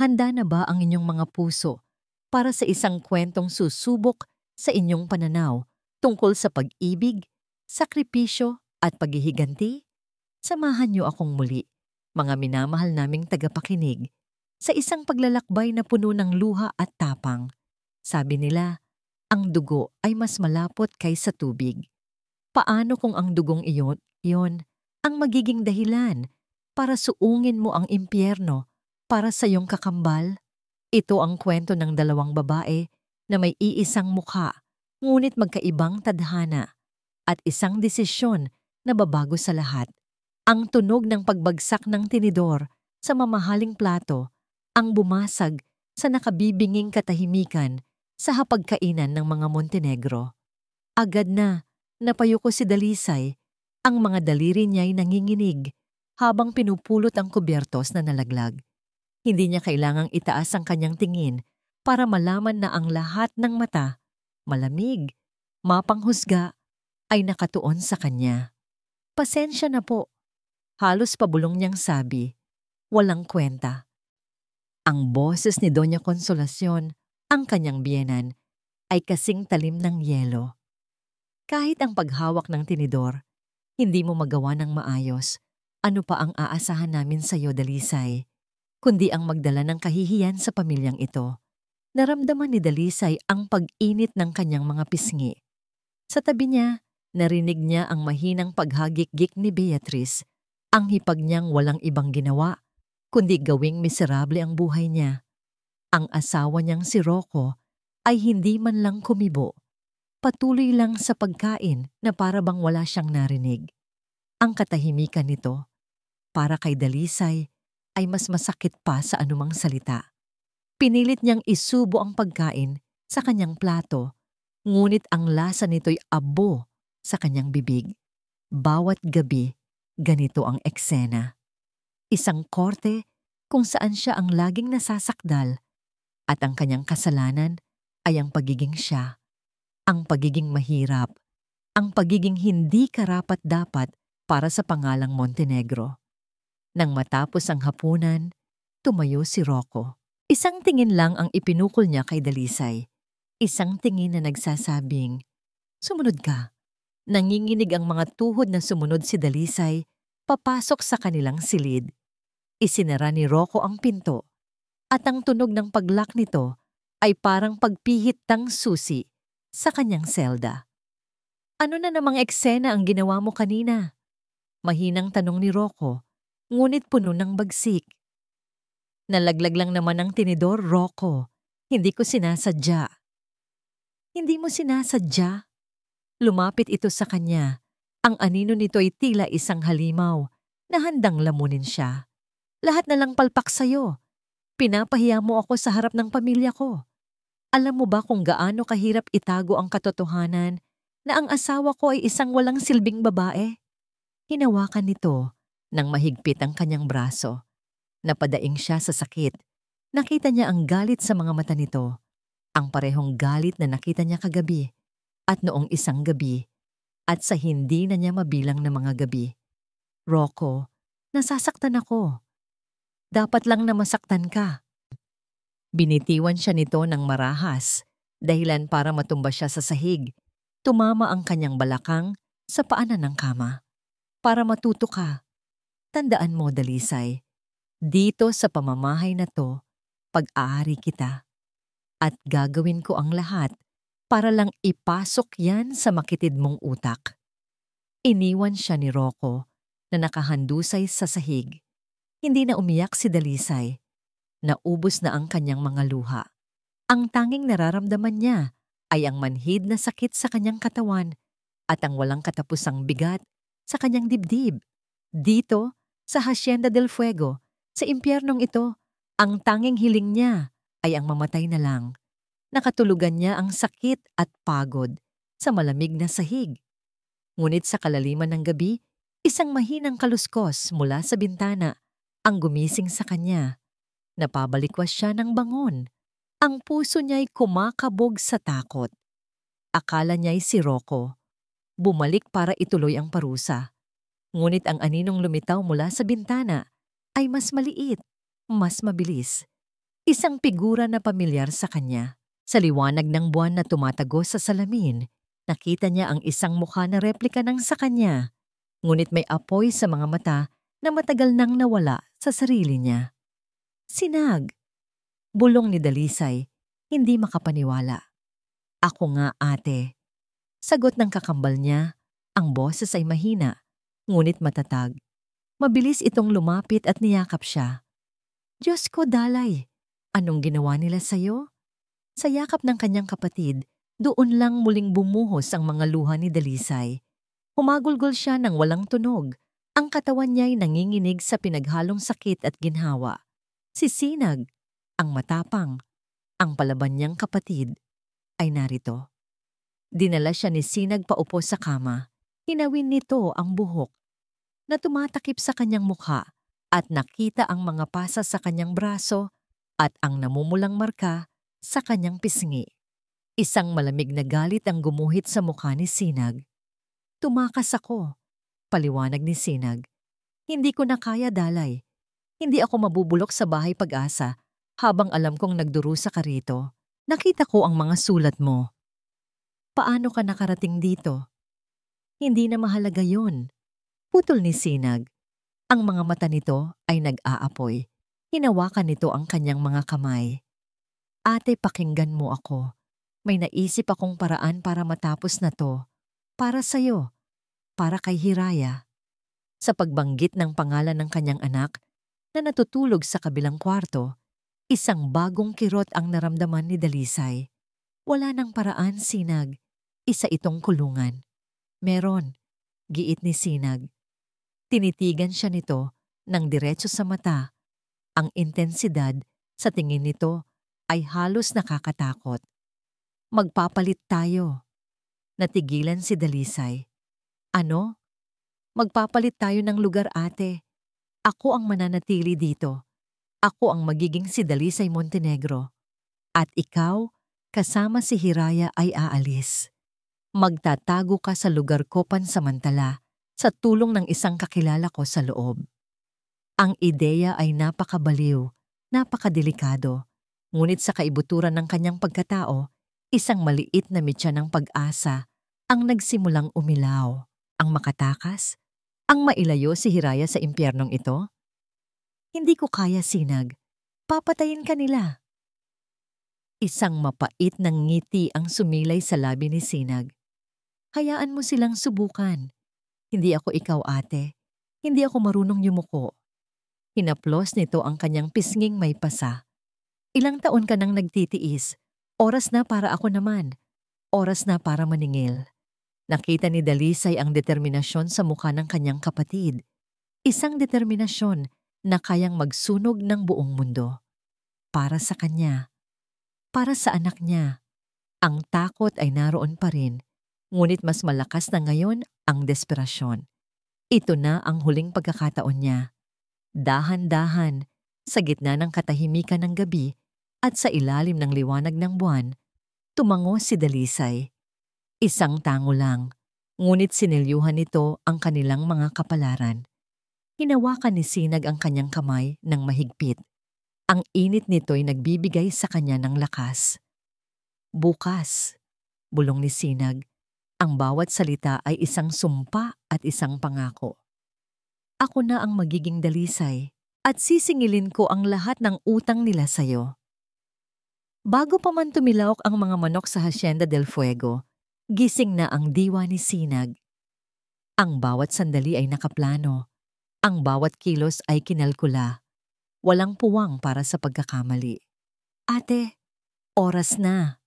Handa na ba ang inyong mga puso para sa isang kwentong susubok sa inyong pananaw tungkol sa pag-ibig, sakripisyo at paghihiganti? Samahan niyo akong muli, mga minamahal naming tagapakinig, sa isang paglalakbay na puno ng luha at tapang. Sabi nila, ang dugo ay mas malapot kaysa tubig. Paano kung ang dugong iyon ang magiging dahilan para suungin mo ang impyerno para sa iyong kakambal? Ito ang kwento ng dalawang babae na may iisang mukha, ngunit magkaibang tadhana, at isang desisyon na babago sa lahat. Ang tunog ng pagbagsak ng tinidor sa mamahaling plato ang bumasag sa nakabibinging katahimikan sa hapagkainan ng mga Montenegro. Agad na napayuko si Dalisay, ang mga daliri niya'y nanginginig habang pinupulot ang kubyertos na nalaglag. Hindi niya kailangang itaas ang kanyang tingin para malaman na ang lahat ng mata, malamig, mapanghusga, ay nakatuon sa kanya. Pasensya na po, halos pabulong niyang sabi, walang kwenta. Ang boses ni Doña Consolacion, ang kanyang biyenan, ay kasing talim ng yelo. Kahit ang paghawak ng tinidor, hindi mo magawa ng maayos. Ano pa ang aasahan namin sa iyo, Dalisay, kundi ang magdala ng kahihiyan sa pamilyang ito? Naramdaman ni Dalisay ang pag-init ng kanyang mga pisngi. Sa tabi niya, narinig niya ang mahinang paghagik-gik ni Beatrice. Ang hipag niyang walang ibang ginawa, kundi gawing miserable ang buhay niya. Ang asawa niyang si Rocco ay hindi man lang kumibo. Patuloy lang sa pagkain na para bang wala siyang narinig. Ang katahimikan nito, para kay Dalisay, ay mas masakit pa sa anumang salita. Pinilit niyang isubo ang pagkain sa kanyang plato, ngunit ang lasa nito'y abo sa kanyang bibig. Bawat gabi, ganito ang eksena. Isang korte kung saan siya ang laging nasasakdal at ang kanyang kasalanan ay ang pagiging siya, ang pagiging mahirap, ang pagiging hindi karapat-dapat para sa pangalang Montenegro. Nang matapos ang hapunan, tumayo si Rocco. Isang tingin lang ang ipinukol niya kay Dalisay. Isang tingin na nagsasabing, "Sumunod ka." Nanginginig ang mga tuhod na sumunod si Dalisay, papasok sa kanilang silid. Isinara ni Rocco ang pinto, at ang tunog ng paglock nito ay parang pagpihit ng susi sa kanyang selda. "Ano na namang eksena ang ginawa mo kanina?" Mahinang tanong ni Rocco, ngunit puno ng bagsik. "Nalaglag lang naman ang tinidor, Rocco. Hindi ko sinasadya." "Hindi mo sinasadya?" Lumapit ito sa kanya. Ang anino nito'y tila isang halimaw na handang lamunin siya. "Lahat na lang palpak sa'yo. Pinapahiya mo ako sa harap ng pamilya ko. Alam mo ba kung gaano kahirap itago ang katotohanan na ang asawa ko ay isang walang silbing babae?" Hinawakan nito nang mahigpit ang kanyang braso. Napadaing siya sa sakit. Nakita niya ang galit sa mga mata nito. Ang parehong galit na nakita niya kagabi at noong isang gabi at sa hindi na niya mabilang na mga gabi. "Rocco, nasasaktan ako. Dapat lang na masaktan ka." Binitiwan siya nito ng marahas, dahilan para matumba siya sa sahig. Tumama ang kanyang balakang sa paanan ng kama. "Para matuto ka. Tandaan mo, Dalisay, dito sa pamamahay na to, pag-aari kita. At gagawin ko ang lahat para lang ipasok yan sa makitid mong utak." Iniwan siya ni Rocco na nakahandusay sa sahig. Hindi na umiyak si Dalisay. Naubos na ang kanyang mga luha. Ang tanging nararamdaman niya ay ang manhid na sakit sa kanyang katawan at ang walang katapusang bigat sa kanyang dibdib. Dito, sa Hacienda del Fuego, sa impyernong ito, ang tanging hiling niya ay ang mamatay na lang. Nakatulugan niya ang sakit at pagod sa malamig na sahig. Ngunit sa kalaliman ng gabi, isang mahinang kaluskos mula sa bintana ang gumising sa kanya. Napabalikwas siya ng bangon. Ang puso niya'y kumakabog sa takot. Akala niya'y si Rocco. Bumalik para ituloy ang parusa. Ngunit ang aninong lumitaw mula sa bintana ay mas maliit, mas mabilis. Isang figura na pamilyar sa kanya. Sa liwanag ng buwan na tumatagos sa salamin, nakita niya ang isang mukha na replika ng sa kanya. Ngunit may apoy sa mga mata na matagal nang nawala sa sarili niya. Sinag! Bulong ni Dalisay, hindi makapaniwala. Ako nga, ate. Sagot ng kakambal niya, ang boses ay mahina, ngunit matatag. Mabilis itong lumapit at niyakap siya. Diyos ko, Dalay! Anong ginawa nila sa'yo? Sa yakap ng kanyang kapatid, doon lang muling bumuhos ang mga luha ni Dalisay. Humagulgol siya ng walang tunog. Ang katawan niya'y nanginginig sa pinaghalong sakit at ginhawa. Si Sinag, ang matapang, ang palaban niyang kapatid, ay narito. Dinala siya ni Sinag paupo sa kama. Hinawin nito ang buhok na tumatakip sa kanyang mukha at nakita ang mga pasa sa kanyang braso at ang namumulang marka sa kanyang pisngi. Isang malamig na galit ang gumuhit sa mukha ni Sinag. Tumakas ako, paliwanag ni Sinag. Hindi ko na kaya, Dalay. Hindi ako mabubulok sa bahay Pag-asa habang alam kong nagdurusa ka rito. Nakita ko ang mga sulat mo. Paano ka nakarating dito? Hindi na mahalaga yon. Putol ni Sinag. Ang mga mata nito ay nag-aapoy. Hinawakan nito ang kanyang mga kamay. Ate, pakinggan mo ako. May naisip akong paraan para matapos na to. Para sa'yo. Para kay Hiraya. Sa pagbanggit ng pangalan ng kanyang anak na natutulog sa kabilang kwarto, isang bagong kirot ang naramdaman ni Dalisay. Wala nang paraan, Sinag. Isa itong kulungan. Meron, giit ni Sinag. Tinitigan siya nito ng diretso sa mata. Ang intensidad sa tingin nito ay halos nakakatakot. Magpapalit tayo. Natigilan si Dalisay. Ano? Magpapalit tayo ng lugar, ate. Ako ang mananatili dito. Ako ang magiging si Dalisay Montenegro. At ikaw, kasama si Hiraya ay aalis. Magtatago ka sa lugar ko pansamantala sa tulong ng isang kakilala ko sa loob. Ang ideya ay napakabaliw, napakadelikado, ngunit sa kaibuturan ng kanyang pagkatao, isang maliit na mitya ng pag-asa ang nagsimulang umilaw. Ang makatakas, ang mailayo si Hiraya sa impyernong ito. Hindi ko kaya, Sinag. Papatayin ka nila. Isang mapait ng ngiti ang sumilay sa labi ni Sinag. Hayaan mo silang subukan. Hindi ako ikaw, ate. Hindi ako marunong yumuko. Hinaplos nito ang kanyang pisnging may pasa. Ilang taon ka nang nagtitiis. Oras na para ako naman. Oras na para maningil. Nakita ni Dalisay ang determinasyon sa mukha ng kanyang kapatid. Isang determinasyon na kayang magsunog ng buong mundo. Para sa kanya. Para sa anak niya. Ang takot ay naroon pa rin. Ngunit mas malakas na ngayon ang desperasyon. Ito na ang huling pagkakataon niya. Dahan-dahan, sa gitna ng katahimikan ng gabi at sa ilalim ng liwanag ng buwan, tumango si Dalisay. Isang tango lang, ngunit sinilyuhan nito ang kanilang mga kapalaran. Hinawakan ni Sinag ang kanyang kamay ng mahigpit. Ang init nito'y nagbibigay sa kanya ng lakas. Bukas, bulong ni Sinag, ang bawat salita ay isang sumpa at isang pangako. Ako na ang magiging Dalisay at sisingilin ko ang lahat ng utang nila sa'yo. Bago pa man tumilawak ang mga manok sa Hacienda del Fuego, gising na ang diwa ni Sinag. Ang bawat sandali ay nakaplano. Ang bawat kilos ay kinalkula. Walang puwang para sa pagkakamali. Ate, oras na.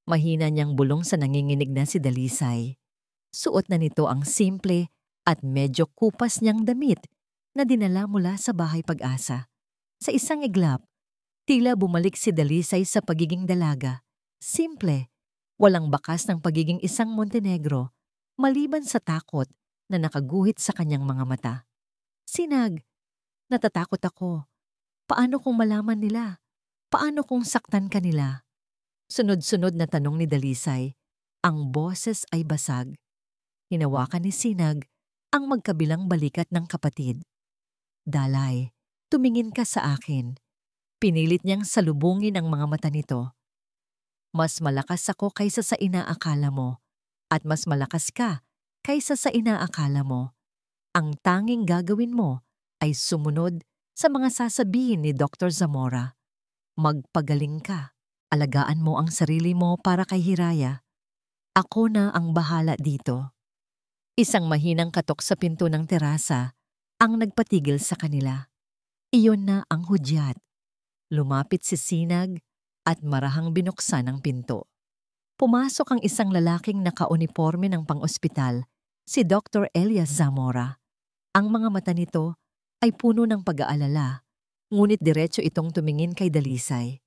Mahina niyang bulong sa nanginginig na si Dalisay. Suot na nito ang simple at medyo kupas niyang damit na dinala mula sa bahay Pag-asa. Sa isang iglap, tila bumalik si Dalisay sa pagiging dalaga. Simple, walang bakas ng pagiging isang Montenegro, maliban sa takot na nakaguhit sa kanyang mga mata. Sinag, natatakot ako. Paano kung malaman nila? Paano kung saktan ka nila? Sunod-sunod na tanong ni Dalisay. Ang boses ay basag. Hinawakan ni Sinag ang magkabilang balikat ng kapatid. Dalay, tumingin ka sa akin. Pinilit niyang salubungin ang mga mata nito. Mas malakas ako kaysa sa inaakala mo, at mas malakas ka kaysa sa inaakala mo. Ang tanging gagawin mo ay sumunod sa mga sasabihin ni Dr. Zamora. Magpagaling ka. Alagaan mo ang sarili mo para kay Hiraya. Ako na ang bahala dito. Isang mahinang katok sa pinto ng terasa ang nagpatigil sa kanila. Iyon na ang hudyat. Lumapit si Sinag at marahang binuksan ang pinto. Pumasok ang isang lalaking nakauniforme ng pang-ospital, si Dr. Elias Zamora. Ang mga mata nito ay puno ng pag-aalala, ngunit diretso itong tumingin kay Dalisay.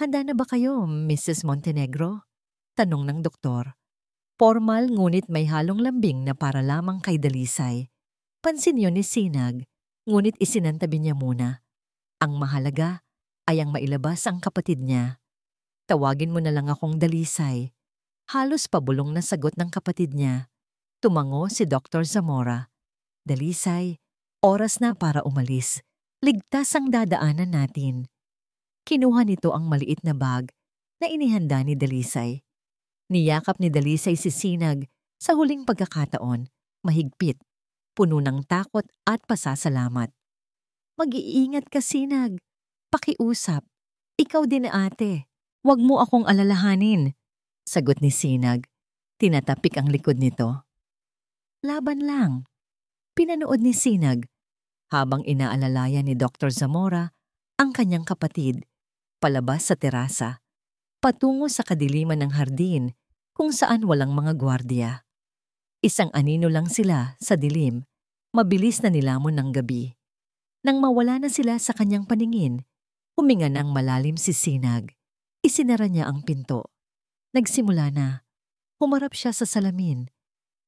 "Handa na ba kayo, Mrs. Montenegro?" tanong ng doktor. Formal ngunit may halong lambing na para lamang kay Dalisay. Pansin yun ni Sinag, ngunit isinantabi niya muna. Ang mahalaga ay ang mailabas ang kapatid niya. "Tawagin mo na lang akong Dalisay." Halos pabulong na sagot ng kapatid niya. Tumango si Dr. Zamora. "Dalisay, oras na para umalis. Ligtas ang dadaanan natin." Kinuha nito ang maliit na bag na inihanda ni Dalisay. Niyakap ni Dalisay si Sinag sa huling pagkakataon, mahigpit, puno ng takot at pasasalamat. "Mag-iingat ka, Sinag. Pakiusap. Ikaw din, ate. Huwag mo akong alalahanin," sagot ni Sinag. Tinatapik ang likod nito. "Laban lang." Pinanood ni Sinag habang inaalalayan ni Dr. Zamora ang kanyang kapatid palabas sa terasa, patungo sa kadiliman ng hardin kung saan walang mga gwardiya. Isang anino lang sila sa dilim, mabilis na nilamon ng gabi. Nang mawala na sila sa kanyang paningin, huminga ng malalim si Sinag. Isinara niya ang pinto. Nagsimula na. Humarap siya sa salamin.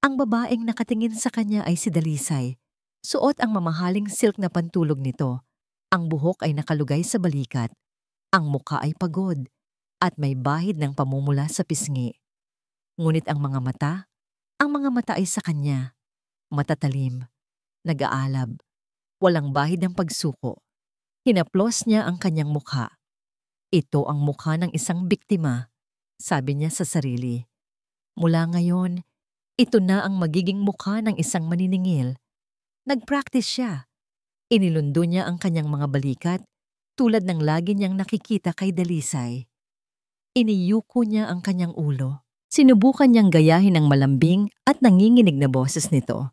Ang babaeng nakatingin sa kanya ay si Dalisay. Suot ang mamahaling silk na pantulog nito. Ang buhok ay nakalugay sa balikat. Ang mukha ay pagod at may bahid ng pamumula sa pisngi. Ngunit ang mga mata ay sa kanya. Matatalim, nag-aalab, walang bahid ng pagsuko. Hinaplos niya ang kanyang mukha. "Ito ang mukha ng isang biktima," sabi niya sa sarili. "Mula ngayon, ito na ang magiging mukha ng isang maniningil." Nag-practice siya. Inilundo niya ang kanyang mga balikat tulad ng lagi niyang nakikita kay Dalisay. Iniyuko niya ang kanyang ulo. Sinubukan niyang gayahin ang malambing at nanginginig na boses nito.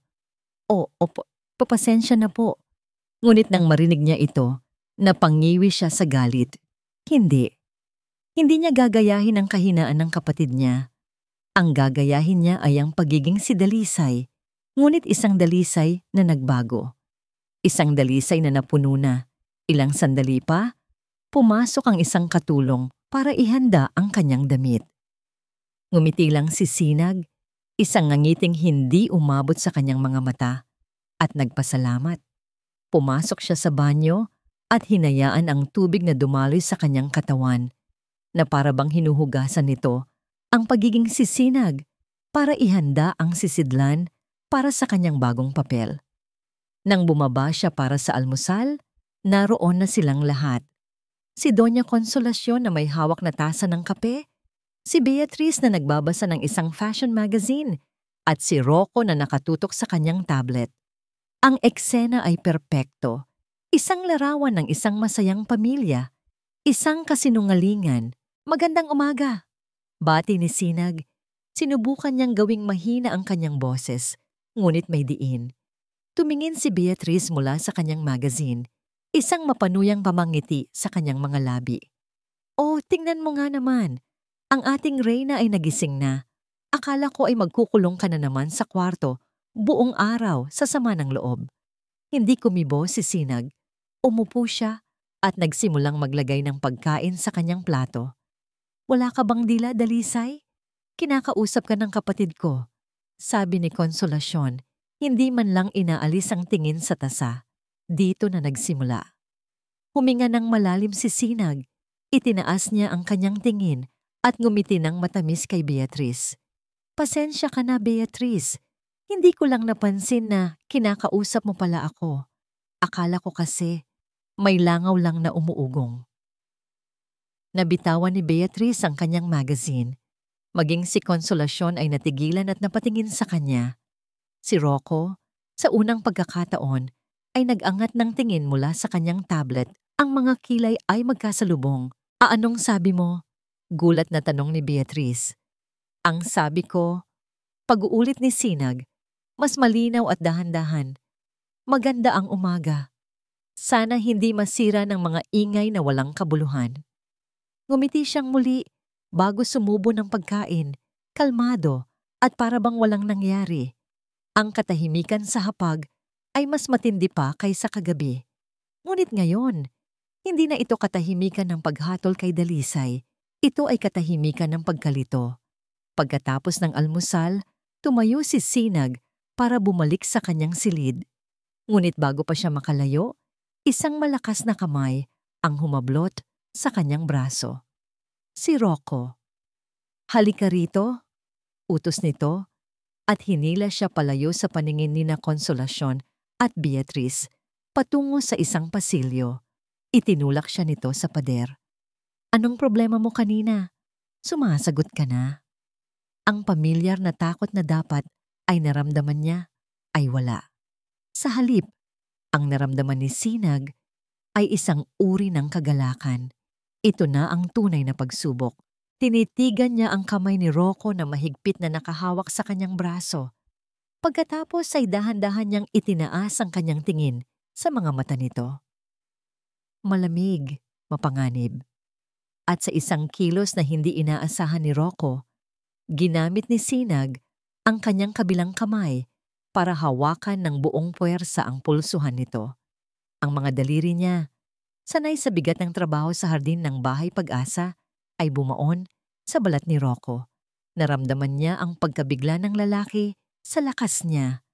Opo, papasensya na po." Ngunit nang marinig niya ito, napangiwi siya sa galit. Hindi niya gagayahin ang kahinaan ng kapatid niya. Ang gagayahin niya ay ang pagiging si Dalisay, ngunit isang Dalisay na nagbago. Isang Dalisay na napuno na. Ilang sandali pa, pumasok ang isang katulong para ihanda ang kanyang damit. Ngumiti lang si Sinag, isang ngangiting hindi umabot sa kanyang mga mata, at nagpasalamat. Pumasok siya sa banyo at hinayaan ang tubig na dumaloy sa kanyang katawan, na para bang hinuhugasan nito ang pagiging sisinag para ihanda ang sisidlan para sa kanyang bagong papel. Nang bumaba siya para sa almusal, naroon na silang lahat. Si Doña Consolacion na may hawak na tasa ng kape, si Beatrice na nagbabasa ng isang fashion magazine, at si Rocco na nakatutok sa kanyang tablet. Ang eksena ay perpekto. Isang larawan ng isang masayang pamilya, isang kasinungalingan. "Magandang umaga." Bati ni Sinag. Sinubukan niyang gawing mahina ang kanyang boses, ngunit may diin. Tumingin si Beatrice mula sa kanyang magazine, isang mapanuyang pamangiti sa kanyang mga labi. "Oh, tingnan mo nga naman. Ang ating Reyna ay nagising na. Akala ko ay magkukulong ka na naman sa kwarto buong araw sa sama ng loob." Hindi kumibo si Sinag. Umupo siya at nagsimulang maglagay ng pagkain sa kanyang plato. "Wala ka bang dila, Dalisay? Kinakausap ka ng kapatid ko," sabi ni Consolacion, hindi man lang inaalis ang tingin sa tasa. Dito na nagsimula. Huminga ng malalim si Sinag. Itinaas niya ang kanyang tingin at ngumiti ng matamis kay Beatrice. "Pasensya ka na, Beatrice. Hindi ko lang napansin na kinakausap mo pala ako. Akala ko kasi may langaw lang na umuugong." Nabitawan ni Beatrice ang kanyang magazine. Maging si Consolacion ay natigilan at napatingin sa kanya. Si Rocco, sa unang pagkakataon, ay nag-angat ng tingin mula sa kanyang tablet. Ang mga kilay ay magkasalubong. Anong sabi mo? Gulat na tanong ni Beatrice. Ang sabi ko, pag-uulit ni Sinag, mas malinaw at dahan-dahan. Maganda ang umaga. Sana hindi masira ng mga ingay na walang kabuluhan. Ngumiti siyang muli bago sumubo ng pagkain, kalmado at para bang walang nangyari. Ang katahimikan sa hapag ay mas matindi pa kaysa kagabi. Ngunit ngayon, hindi na ito katahimikan ng paghatol kay Dalisay. Ito ay katahimikan ng pagkalito. Pagkatapos ng almusal, tumayo si Sinag para bumalik sa kanyang silid. Ngunit bago pa siya makalayo, isang malakas na kamay ang humablot sa kanyang braso. Si Rocco. Halika rito, utos nito, at hinila siya palayo sa paningin ni na Consolacion at Beatrice patungo sa isang pasilyo. Itinulak siya nito sa pader. Anong problema mo kanina? Sumasagot ka na. Ang pamilyar na takot na dapat ay naramdaman niya ay wala. Sa halip, ang naramdaman ni Sinag ay isang uri ng kagalakan. Ito na ang tunay na pagsubok. Tinitigan niya ang kamay ni Rocco na mahigpit na nakahawak sa kanyang braso. Pagkatapos ay dahan-dahan niyang itinaas ang kanyang tingin sa mga mata nito. Malamig, mapanganib. At sa isang kilos na hindi inaasahan ni Rocco, ginamit ni Sinag ang kanyang kabilang kamay para hawakan ng buong puwersa ang pulsuhan nito. Ang mga daliri niya, sanay sa bigat ng trabaho sa hardin ng Bahay Pag-asa, ay bumaon sa balat ni Rocco. Naramdaman niya ang pagkabigla ng lalaki sa lakas niya.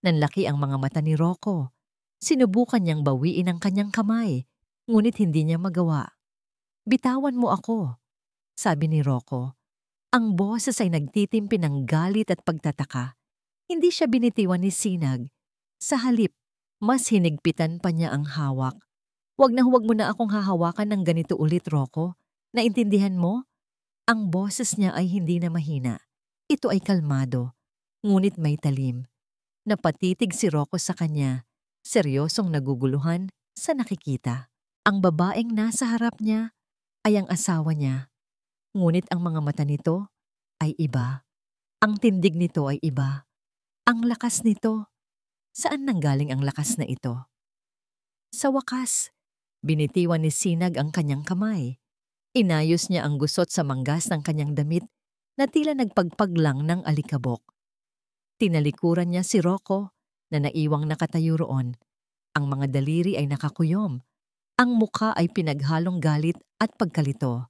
Nanlaki ang mga mata ni Rocco. Sinubukan niyang bawiin ang kanyang kamay, ngunit hindi niya magawa. Bitawan mo ako, sabi ni Rocco. Ang boses ay nagtitimpi ng galit at pagtataka. Hindi siya binitiwan ni Sinag. Sa halip, mas hinigpitan pa niya ang hawak. Huwag mo na akong hahawakan ng ganito ulit, Rocco. Naintindihan mo? Ang boses niya ay hindi na mahina. Ito ay kalmado, ngunit may talim. Napatitig si Rocco sa kanya, seryosong naguguluhan sa nakikita. Ang babaeng nasa harap niya ay ang asawa niya. Ngunit ang mga mata nito ay iba. Ang tindig nito ay iba. Ang lakas nito, saan nanggaling ang lakas na ito? Sa wakas, binitiwan ni Sinag ang kanyang kamay. Inayos niya ang gusot sa manggas ng kanyang damit na tila nagpagpag lang ng alikabok. Tinalikuran niya si Rocco na naiwang nakatayo roon. Ang mga daliri ay nakakuyom. Ang mukha ay pinaghalong galit at pagkalito.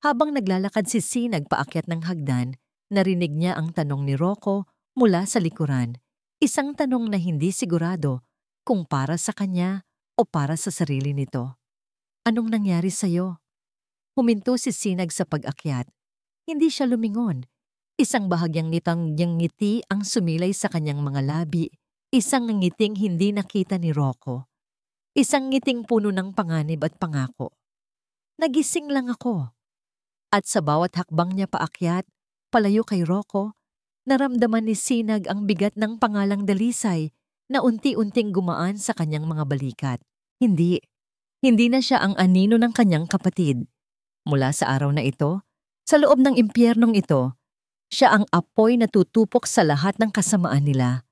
Habang naglalakad si Sinag paakyat ng hagdan, narinig niya ang tanong ni Rocco mula sa likuran. Isang tanong na hindi sigurado kung para sa kanya o para sa sarili nito. Anong nangyari sa'yo? Huminto si Sinag sa pag-akyat. Hindi siya lumingon. Isang bahagyang niyang ngiti ang sumilay sa kanyang mga labi. Isang ngiting hindi nakita ni Rocco. Isang ngiting puno ng panganib at pangako. Nagising lang ako. At sa bawat hakbang niya paakyat, palayo kay Rocco, naramdaman ni Sinag ang bigat ng pangalang Dalisay na unti-unting gumaan sa kanyang mga balikat. Hindi na siya ang anino ng kanyang kapatid. Mula sa araw na ito, sa loob ng impyernong ito, siya ang apoy na tutupok sa lahat ng kasamaan nila.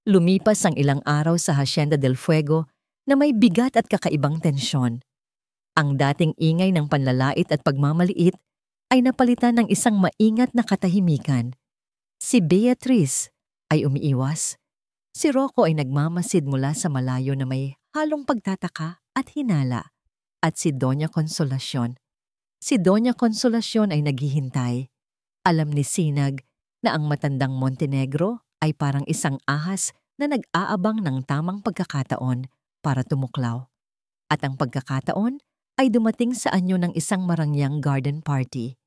Lumipas ang ilang araw sa Hacienda del Fuego na may bigat at kakaibang tensyon. Ang dating ingay ng panlalait at pagmamaliit ay napalitan ng isang maingat na katahimikan. Si Beatrice ay umiiwas. Si Rocco ay nagmamasid mula sa malayo na may halong pagtataka at hinala. At si Doña Consolacion. Si Doña Consolacion ay naghihintay. Alam ni Sinag na ang matandang Montenegro ay parang isang ahas na nag-aabang ng tamang pagkakataon para tumuklaw. At ang pagkakataon ay dumating sa anyo ng isang marangyang garden party.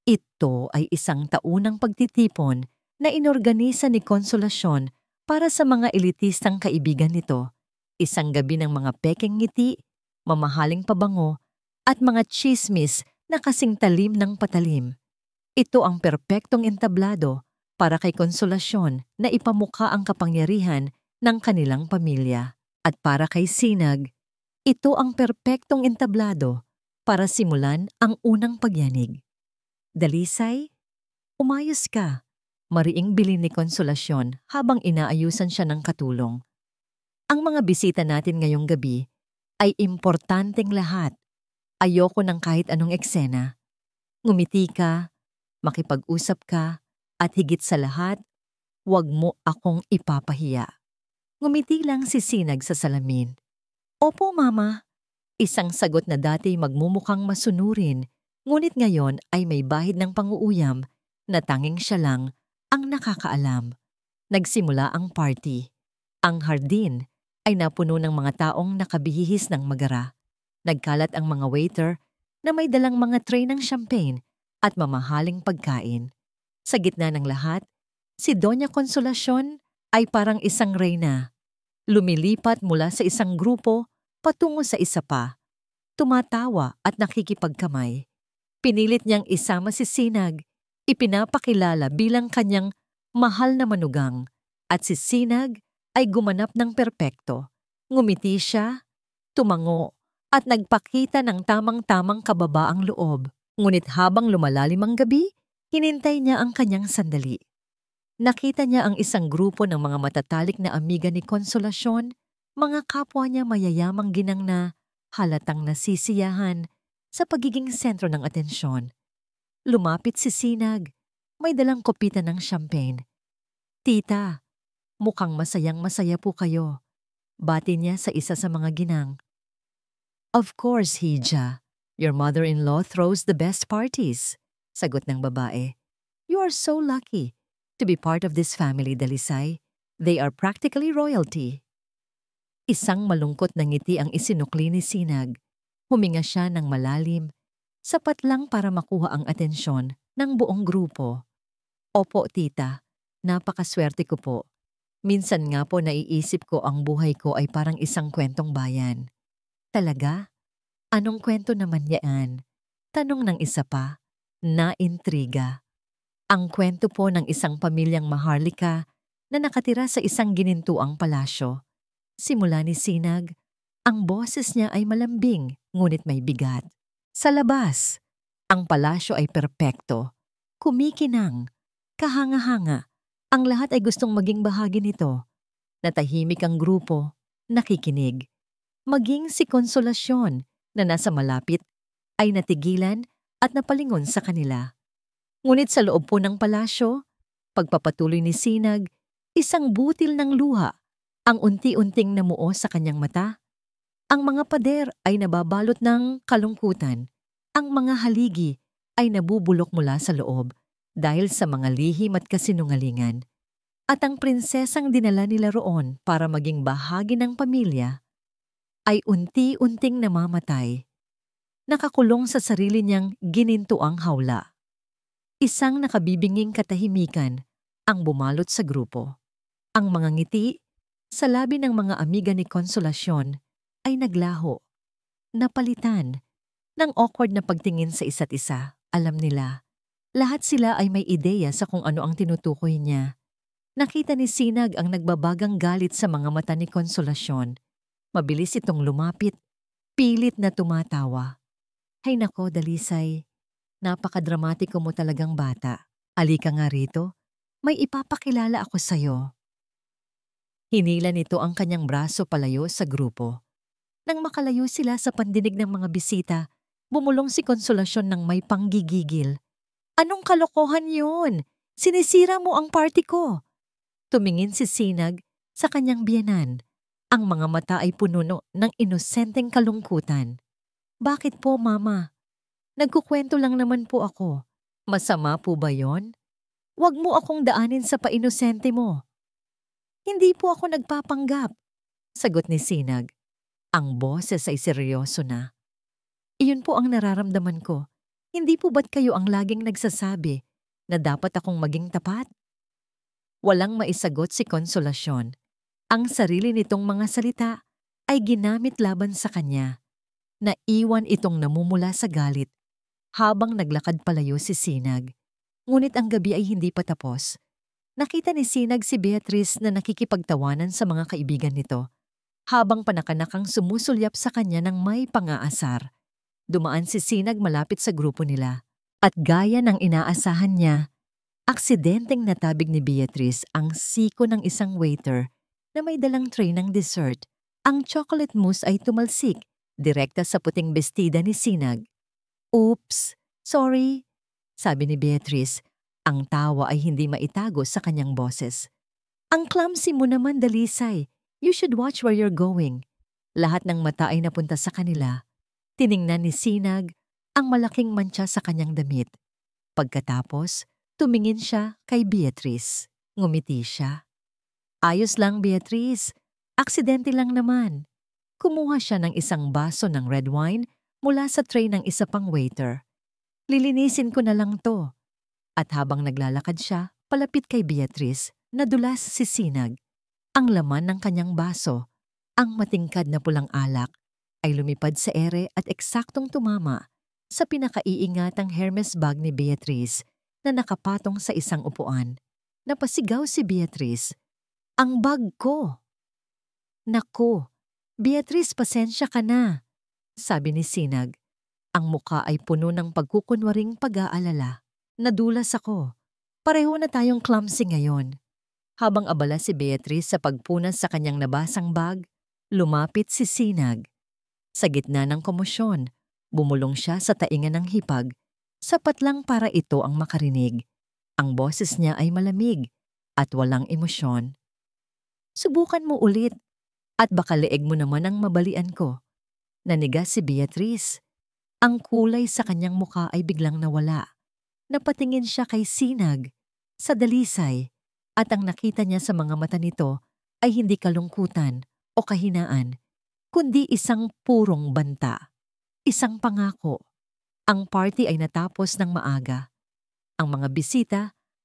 Ito ay isang taunang pagtitipon na inorganisa ni Consolacion para sa mga elitistang kaibigan nito. Isang gabi ng mga pekeng ngiti, mamahaling pabango, at mga chismis na kasing talim ng patalim. Ito ang perpektong entablado para kay Konsolasyon na ipamukha ang kapangyarihan ng kanilang pamilya. At para kay Sinag, ito ang perpektong entablado para simulan ang unang pagyanig. Dalisay, umayos ka, mariing bilin ni Konsolasyon habang inaayusan siya ng katulong. Ang mga bisita natin ngayong gabi ay importanteng lahat. Ayoko ng kahit anong eksena. Ngumiti ka, makipag-usap ka, at higit sa lahat, huwag mo akong ipapahiya. Ngumiti lang si Sinag sa salamin. Opo, Mama. Isang sagot na dati magmumukhang masunurin, ngunit ngayon ay may bahid ng panguuyam na tanging siya lang ang nakakaalam. Nagsimula ang party. Ang hardin ay napuno ng mga taong nakabihis ng magara. Nagkalat ang mga waiter na may dalang mga tray ng champagne at mamahaling pagkain. Sa gitna ng lahat, si Doña Konsolasyon ay parang isang reyna. Lumilipat mula sa isang grupo patungo sa isa pa. Tumatawa at nakikipagkamay. Pinilit niyang isama si Sinag, ipinapakilala bilang kanyang mahal na manugang. At si Sinag ay gumanap ng perpekto. Ngumiti siya, tumango, at nagpakita ng tamang-tamang kababaang loob. Ngunit habang lumalalim ang gabi, hinintay niya ang kanyang sandali. Nakita niya ang isang grupo ng mga matatalik na amiga ni Konsolasyon, mga kapwa niya mayayamang ginang na halatang nasisiyahan sa pagiging sentro ng atensyon. Lumapit si Sinag, may dalang kopita ng champagne. Tita, mukhang masayang-masaya po kayo. Bati niya sa isa sa mga ginang. Of course, Hija. Your mother-in-law throws the best parties, sagot ng babae. You are so lucky to be part of this family, Dalisay. They are practically royalty. Isang malungkot na ngiti ang isinukli ni Sinag. Huminga siya ng malalim, sapat lang para makuha ang atensyon ng buong grupo. Opo, tita. Napakaswerte ko po. Minsan nga po naiisip ko ang buhay ko ay parang isang kwentong bayan. Talaga? Anong kwento naman yan? Tanong ng isa pa, na-intriga. Ang kwento po ng isang pamilyang maharlika na nakatira sa isang ginintuang palasyo. Simula ni Sinag, ang boses niya ay malambing ngunit may bigat. Sa labas, ang palasyo ay perpekto. Kumikinang, kahanga-hanga. Ang lahat ay gustong maging bahagi nito. Natahimik ang grupo, nakikinig. Maging si Konsolasyon na nasa malapit ay natigilan at napalingon sa kanila. Ngunit sa loob po ng palasyo, pagpapatuloy ni Sinag, isang butil ng luha ang unti-unting namuo sa kanyang mata. Ang mga pader ay nababalot ng kalungkutan. Ang mga haligi ay nabubulok mula sa loob dahil sa mga lihim at kasinungalingan. At ang prinsesang dinala nila roon para maging bahagi ng pamilya ay unti-unting namamatay. Nakakulong sa sarili niyang ginintuang hawla. Isang nakabibinging katahimikan ang bumalot sa grupo. Ang mga ngiti sa labi ng mga amiga ni Konsolasyon ay naglaho, napalitan ng awkward na pagtingin sa isa't isa. Alam nila, lahat sila ay may ideya sa kung ano ang tinutukoy niya. Nakita ni Sinag ang nagbabagang galit sa mga mata ni Konsolasyon. Mabilis itong lumapit, pilit na tumatawa. Hay nako, Dalisay, napakadramatiko mo talagang bata. Halika nga rito, may ipapakilala ako sa'yo. Hinila nito ang kanyang braso palayo sa grupo. Nang makalayo sila sa pandinig ng mga bisita, bumulong si Konsolasyon ng may panggigigil. Anong kalokohan yun? Sinisira mo ang party ko. Tumingin si Sinag sa kanyang biyenan. Ang mga mata ay puno ng inosenteng kalungkutan. Bakit po, Mama? Nagkukwento lang naman po ako. Masama po ba yon? Huwag mo akong daanin sa painosente mo. Hindi po ako nagpapanggap, sagot ni Sinag. Ang boses ay seryoso na. Iyon po ang nararamdaman ko. Hindi po ba't kayo ang laging nagsasabi na dapat akong maging tapat? Walang maisagot si Konsolasyon. Ang sarili nitong mga salita ay ginamit laban sa kanya. Naiwan itong namumula sa galit. habang naglakad palayo si Sinag. Ngunit ang gabi ay hindi pa tapos. Nakita ni Sinag si Beatrice na nakikipagtawanan sa mga kaibigan nito, habang panakanakang sumusulyap sa kanya ng may pang-aasar. Dumaan si Sinag malapit sa grupo nila. At gaya ng inaasahan niya, aksidenteng natabig ni Beatrice ang siko ng isang waiter na may dalang tray ng dessert. Ang chocolate mousse ay tumalsik direkta sa puting bestida ni Sinag. "Oops, sorry," sabi ni Beatrice. Ang tawa ay hindi maitago sa kanyang boses. "Ang clumsy mo naman, Dalisay. You should watch where you're going." Lahat ng mata ay napunta sa kanila. Tiningnan ni Sinag ang malaking mantsa sa kanyang damit. Pagkatapos, tumingin siya kay Beatrice. Ngumiti siya. "Ayos lang, Beatrice. Aksidente lang naman." Kumuha siya ng isang baso ng red wine mula sa tray ng isa pang waiter. "Lilinisin ko na lang to." At habang naglalakad siya, palapit kay Beatrice, nadulas si Sinag. Ang laman ng kanyang baso, ang matingkad na pulang alak, ay lumipad sa ere at eksaktong tumama sa pinakaiingatang Hermes bag ni Beatrice na nakapatong sa isang upuan. Napasigaw si Beatrice, "Ang bag ko!" "Naku, Beatrice, pasensya ka na," sabi ni Sinag. Ang muka ay puno ng pagkukunwaring pag-aalala. "Nadulas ako. Pareho na tayong clumsy ngayon." Habang abala si Beatrice sa pagpunas sa kanyang nabasang bag, lumapit si Sinag. Sa gitna ng komosyon, bumulong siya sa taingan ng hipag, sapat lang para ito ang makarinig. Ang boses niya ay malamig at walang emosyon. "Subukan mo ulit at baka leeg mo naman ang mabalian ko." Nanigas si Beatrice. Ang kulay sa kanyang muka ay biglang nawala. Napatingin siya kay Sinag, sa Dalisay, at ang nakita niya sa mga mata nito ay hindi kalungkutan o kahinaan, kundi isang purong banta. Isang pangako. Ang party ay natapos ng maaga. Ang mga bisita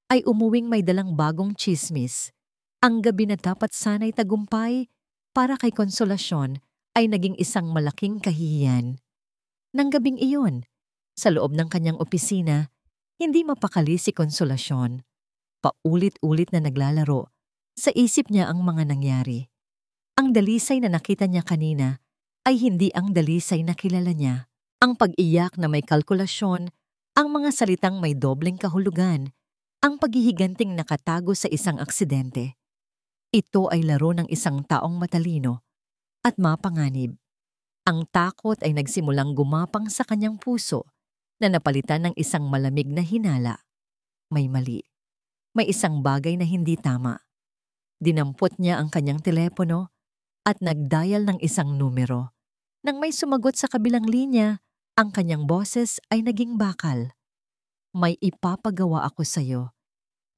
ay umuwing may dalang bagong tsismis. Ang gabi na dapat sana'y tagumpay para kay Konsolasyon ay naging isang malaking kahihiyan. Nang gabing iyon, sa loob ng kanyang opisina, hindi mapakali si Konsolasyon. Paulit-ulit na naglalaro. Sa isip niya ang mga nangyari. Ang Dalisay na nakita niya kanina ay hindi ang Dalisay na kilala niya. Ang pag-iyak na may kalkulasyon, ang mga salitang may dobleng kahulugan, ang paghihiganting nakatago sa isang aksidente. Ito ay laro ng isang taong matalino at mapanganib. Ang takot ay nagsimulang gumapang sa kanyang puso na napalitan ng isang malamig na hinala. May mali. May isang bagay na hindi tama. Dinampot niya ang kanyang telepono at nag-dial ng isang numero. Nang may sumagot sa kabilang linya, ang kanyang boses ay naging bakal. "May ipapagawa ako sa iyo.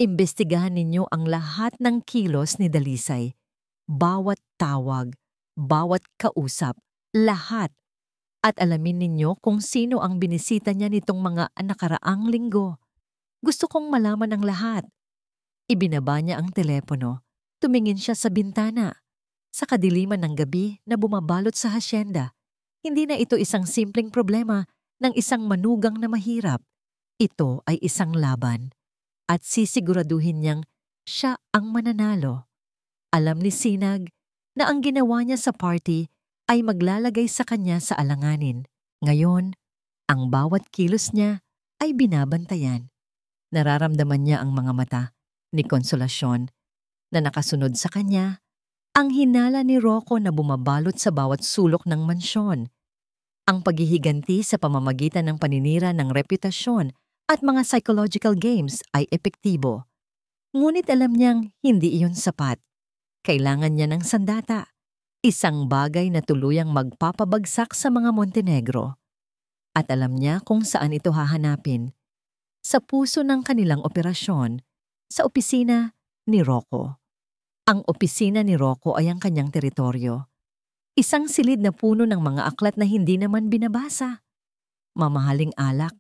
Imbestigahan ninyo ang lahat ng kilos ni Dalisay. Bawat tawag, bawat kausap, lahat. At alamin ninyo kung sino ang binisita niya nitong mga nakaraang linggo. Gusto kong malaman ang lahat." Ibinaba niya ang telepono. Tumingin siya sa bintana. Sa kadiliman ng gabi na bumabalot sa hasyenda, hindi na ito isang simpleng problema ng isang manugang na mahirap. Ito ay isang laban. At sisiguraduhin niyang siya ang mananalo. Alam ni Sinag na ang ginawa niya sa party ay maglalagay sa kanya sa alanganin. Ngayon, ang bawat kilos niya ay binabantayan. Nararamdaman niya ang mga mata ni Konsolasyon na nakasunod sa kanya, ang hinala ni Rocco na bumabalot sa bawat sulok ng mansyon, ang paghihiganti sa pamamagitan ng paninira ng reputasyon at mga psychological games ay epektibo. Ngunit alam niyang hindi iyon sapat. Kailangan niya ng sandata, isang bagay na tuluyang magpapabagsak sa mga Montenegro. At alam niya kung saan ito hahanapin. Sa puso ng kanilang operasyon, sa opisina ni Rocco. Ang opisina ni Rocco ay ang kanyang teritoryo. Isang silid na puno ng mga aklat na hindi naman binabasa. Mamahaling alak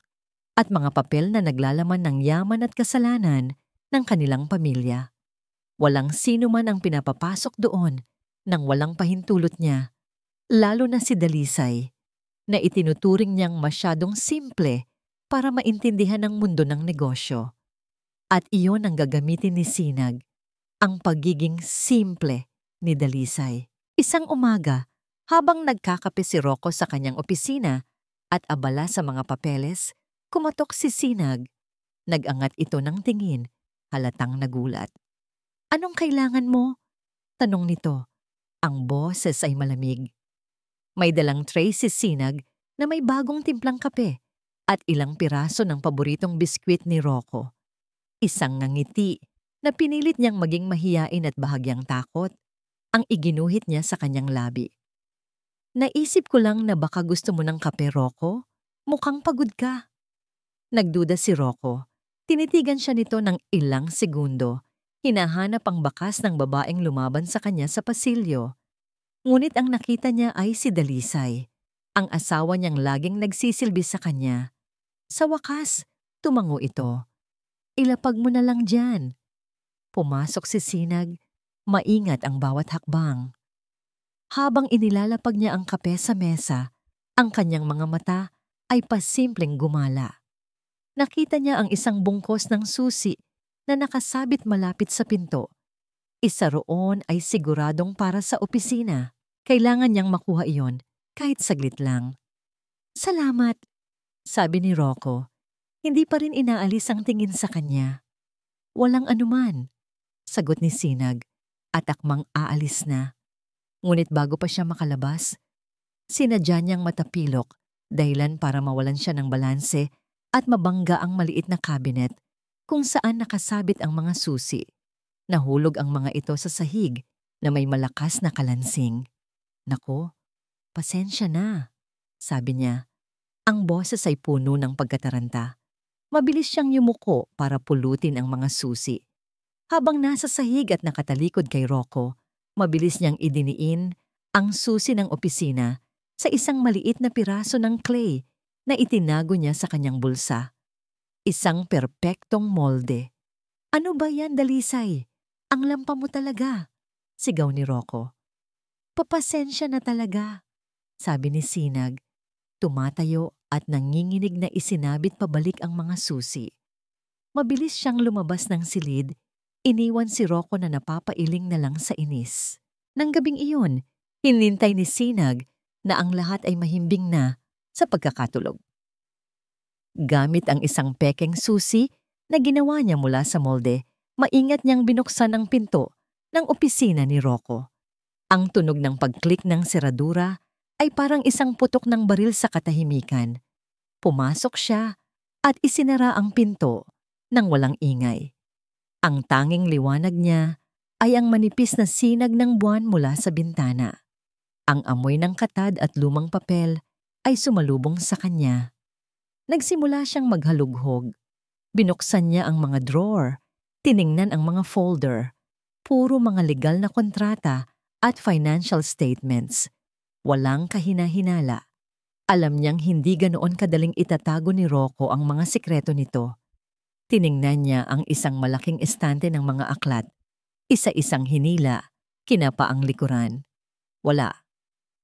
at mga papel na naglalaman ng yaman at kasalanan ng kanilang pamilya. Walang sino man ang pinapapasok doon nang walang pahintulot niya, lalo na si Dalisay, na itinuturing niyang masyadong simple para maintindihan ang mundo ng negosyo. At iyon ang gagamitin ni Sinag, ang pagiging simple ni Dalisay. Isang umaga, habang nagkakape si Rocco sa kanyang opisina at abala sa mga papeles, kumatok si Sinag. Nag-angat ito ng tingin, halatang nagulat. "Anong kailangan mo?" tanong nito. Ang boses ay malamig. May dalang tray si Sinag na may bagong timplang kape at ilang piraso ng paboritong biskwit ni Rocco. Isang ngangiti na pinilit niyang maging mahiyain at bahagyang takot ang iginuhit niya sa kanyang labi. "Naisip ko lang na baka gusto mo ng kape, Rocco. Mukhang pagod ka." Nagduda si Rocco. Tinitigan siya nito ng ilang segundo. Hinahanap ang bakas ng babaeng lumaban sa kanya sa pasilyo. Ngunit ang nakita niya ay si Dalisay, ang asawa niyang laging nagsisilbi sa kanya. Sa wakas, tumango ito. "Ilapag mo na lang dyan." Pumasok si Sinag, maingat ang bawat hakbang. Habang inilalapag niya ang kape sa mesa, ang kanyang mga mata ay pasimpleng gumala. Nakita niya ang isang bungkos ng susi na nakasabit malapit sa pinto. Isa roon ay siguradong para sa opisina. Kailangan niyang makuha iyon kahit saglit lang. "Salamat," sabi ni Rocco. Hindi pa rin inaalis ang tingin sa kanya. "Walang anuman," sagot ni Sinag at akmang aalis na. Ngunit bago pa siya makalabas, sinadya niyang matapilok dahilan para mawalan siya ng balanse at mabangga ang maliit na cabinet kung saan nakasabit ang mga susi. Nahulog ang mga ito sa sahig na may malakas na kalansing. "Nako, pasensya na," sabi niya. Ang boses ay puno ng pagkataranta. Mabilis siyang yumuko para pulutin ang mga susi. Habang nasa sahig at nakatalikod kay Rocco, mabilis niyang idiniin ang susi ng opisina sa isang maliit na piraso ng clay na itinago niya sa kanyang bulsa. Isang perpektong molde. "Ano ba yan, Dalisay? Ang lampa mo talaga," sigaw ni Rocco. "Papasensya na talaga," sabi ni Sinag. Tumatayo at nanginginig na isinabit pabalik ang mga susi. Mabilis siyang lumabas ng silid, iniwan si Rocco na napapailing na lang sa inis. Nang gabing iyon, hinintay ni Sinag na ang lahat ay mahimbing na sa pagkakatulog. Gamit ang isang pekeng susi na ginawa niya mula sa molde, maingat niyang binuksan ang pinto ng opisina ni Rocco. Ang tunog ng pag-click ng seradura ay parang isang putok ng baril sa katahimikan. Pumasok siya at isinara ang pinto nang walang ingay. Ang tanging liwanag niya ay ang manipis na sinag ng buwan mula sa bintana. Ang amoy ng katad at lumang papel ay sumalubong sa kanya. Nagsimula siyang maghalughog. Binuksan niya ang mga drawer, tiningnan ang mga folder, puro mga legal na kontrata at financial statements. Walang kahina-hinala. Alam niyang hindi ganoon kadaling itatago ni Rocco ang mga sikreto nito. Tiningnan niya ang isang malaking estante ng mga aklat. Isa-isang hinila, kinapa ang likuran. Wala.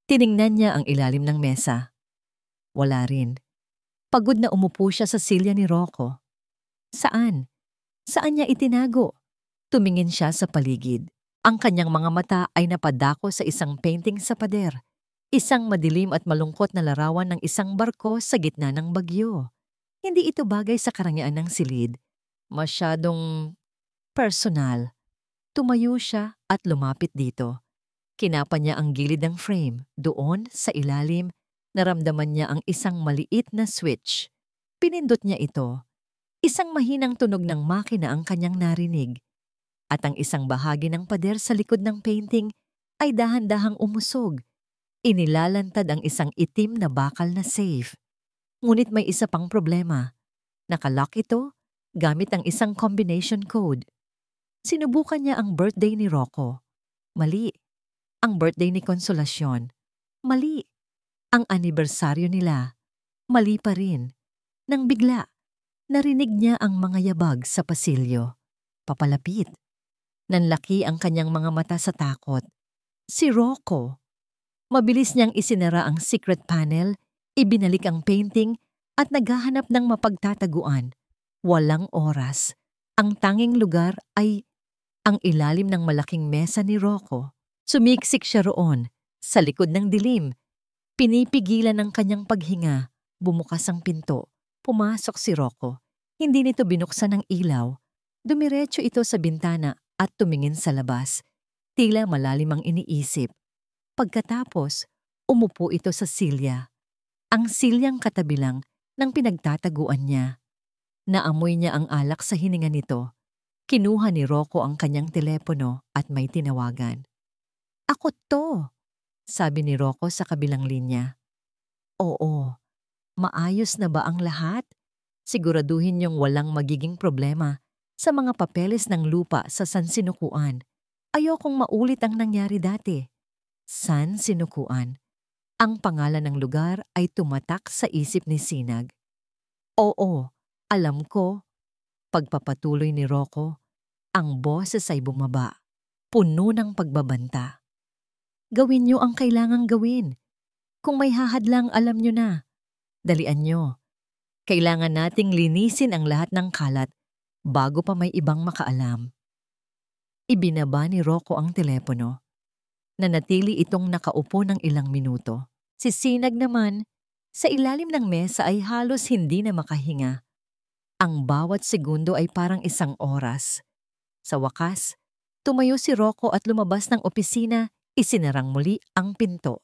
Tiningnan niya ang ilalim ng mesa. Wala rin. Pagod na umupo siya sa silya ni Rocco. Saan? Saan niya itinago? Tumingin siya sa paligid. Ang kanyang mga mata ay napadako sa isang painting sa pader. Isang madilim at malungkot na larawan ng isang barko sa gitna ng bagyo. Hindi ito bagay sa karangyaan ng silid. Masyadong personal. Tumayo siya at lumapit dito. Kinapa niya ang gilid ng frame. Doon, sa ilalim, naramdaman niya ang isang maliit na switch. Pinindot niya ito. Isang mahinang tunog ng makina ang kanyang narinig. At ang isang bahagi ng pader sa likod ng painting ay dahan-dahang umusog. Inilalantad ang isang itim na bakal na safe. Ngunit may isa pang problema. Nakalock ito gamit ang isang combination code. Sinubukan niya ang birthday ni Rocco. Mali. Ang birthday ni Consolacion. Mali. Ang anibersaryo nila. Mali pa rin. Nang bigla, narinig niya ang mga yabag sa pasilyo. Papalapit. Nanlaki ang kanyang mga mata sa takot. Si Rocco. Mabilis niyang isinara ang secret panel, ibinalik ang painting at naghahanap ng mapagtataguan. Walang oras. Ang tanging lugar ay ang ilalim ng malaking mesa ni Rocco. Sumiksik siya roon, sa likod ng dilim. Pinipigilan ng kanyang paghinga. Bumukas ang pinto. Pumasok si Rocco. Hindi nito binuksan ang ilaw. Dumiretso ito sa bintana at tumingin sa labas. Tila malalim ang iniisip. Pagkatapos, umupo ito sa silya. Ang silyang katabi lang ng pinagtataguan niya. Naamoy niya ang alak sa hininga nito. Kinuha ni Rocco ang kanyang telepono at may tinawagan. "Ako to," sabi ni Rocco sa kabilang linya. "Oo, maayos na ba ang lahat? Siguraduhin niyong walang magiging problema sa mga papeles ng lupa sa San Sinukuan. Ayokong maulit ang nangyari dati." San Sinukuan. Ang pangalan ng lugar ay tumatak sa isip ni Sinag. "Oo, alam ko." Pagpapatuloy ni Rocco, ang boses ay bumaba, puno ng pagbabanta. "Gawin niyo ang kailangang gawin. Kung may hahadlang, alam niyo na. Dalian niyo. Kailangan nating linisin ang lahat ng kalat bago pa may ibang makaalam." Ibinaba ni Rocco ang telepono. Nanatili itong nakaupo ng ilang minuto. Si Sinag naman, sa ilalim ng mesa ay halos hindi na makahinga. Ang bawat segundo ay parang isang oras. Sa wakas, tumayo si Rocco at lumabas ng opisina, isinarang muli ang pinto.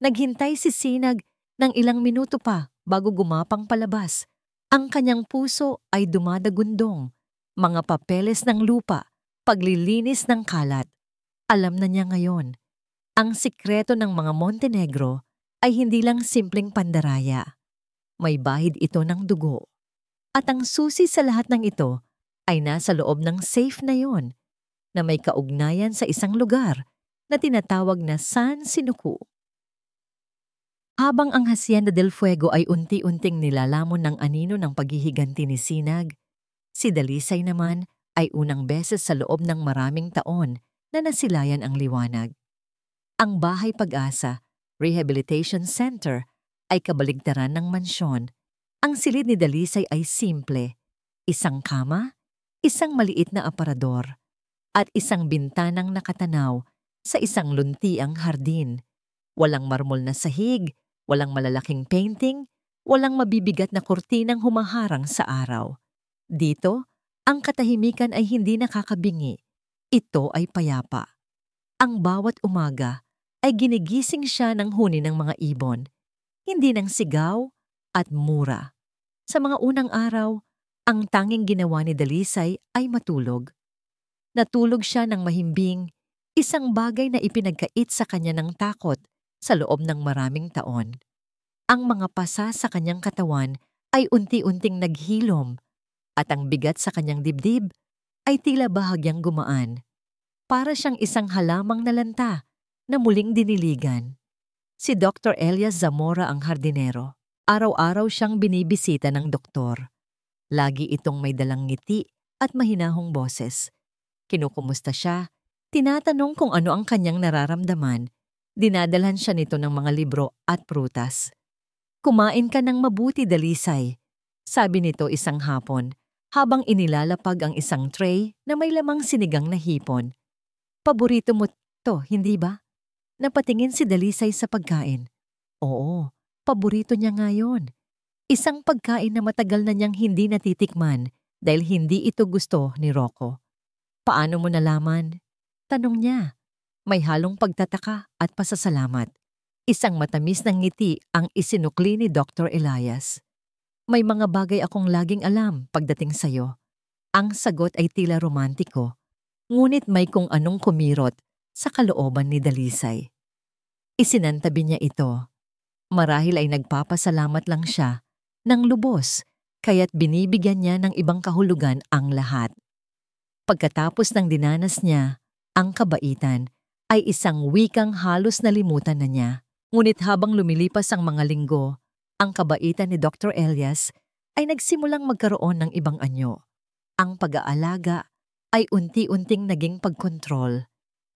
Naghintay si Sinag ng ilang minuto pa bago gumapang palabas. Ang kanyang puso ay dumadagundong. Mga papeles ng lupa, paglilinis ng kalat. Alam na niya ngayon. Ang sikreto ng mga Montenegro ay hindi lang simpleng pandaraya. May bahid ito ng dugo. At ang susi sa lahat ng ito ay nasa loob ng safe na yon, na may kaugnayan sa isang lugar na tinatawag na San Sinuku. Habang ang Hacienda del Fuego ay unti-unting nilalamon ng anino ng paghihiganti ni Sinag, si Dalisay naman ay unang beses sa loob ng maraming taon na nasilayan ang liwanag. Ang Bahay Pag-asa Rehabilitation Center ay kabaligtaran ng mansyon. Ang silid ni Dalisay ay simple. Isang kama, isang maliit na aparador, at isang bintanang nakatanaw sa isang luntiang hardin. Walang marmol na sahig, walang malalaking painting, walang mabibigat na kurtinang humaharang sa araw. Dito, ang katahimikan ay hindi nakakabingi. Ito ay payapa. Ang bawat umaga ay ginigising siya ng huni ng mga ibon, hindi ng sigaw at mura. Sa mga unang araw, ang tanging ginawa ni Dalisay ay matulog. Natulog siya ng mahimbing, isang bagay na ipinagkait sa kanya ng takot sa loob ng maraming taon. Ang mga pasa sa kanyang katawan ay unti-unting naghilom at ang bigat sa kanyang dibdib ay tila bahagyang gumaan. Para siyang isang halamang nalanta na muling diniligan. Si Dr. Elias Zamora ang hardinero. Araw-araw siyang binibisita ng doktor. Lagi itong may dalang ngiti at mahinahong boses. Kinukumusta siya, tinatanong kung ano ang kanyang nararamdaman, dinadalhan siya nito ng mga libro at prutas. "Kumain ka ng mabuti, Dalisay," sabi nito isang hapon, habang inilalapag ang isang tray na may lamang sinigang na hipon. "Paborito mo to, hindi ba?" Napatingin si Dalisay sa pagkain. Oo, paborito niya ngayon. Isang pagkain na matagal na niyang hindi natitikman dahil hindi ito gusto ni Rocco. "Paano mo nalaman?" tanong niya. May halong pagtataka at pasasalamat. Isang matamis na ngiti ang isinukli ni Dr. Elias. "May mga bagay akong laging alam pagdating sa'yo." Ang sagot ay tila romantiko, ngunit may kung anong kumirot sa kalooban ni Dalisay. Isinantabi niya ito. Marahil ay nagpapasalamat lang siya ng lubos, kaya't binibigyan niya ng ibang kahulugan ang lahat. Pagkatapos ng dinanas niya, ang kabaitan ay isang wikang halos nalimutan na niya. Ngunit habang lumilipas ang mga linggo, ang kabaitan ni Dr. Elias ay nagsimulang magkaroon ng ibang anyo. Ang pag-aalaga ay unti-unting naging pagkontrol.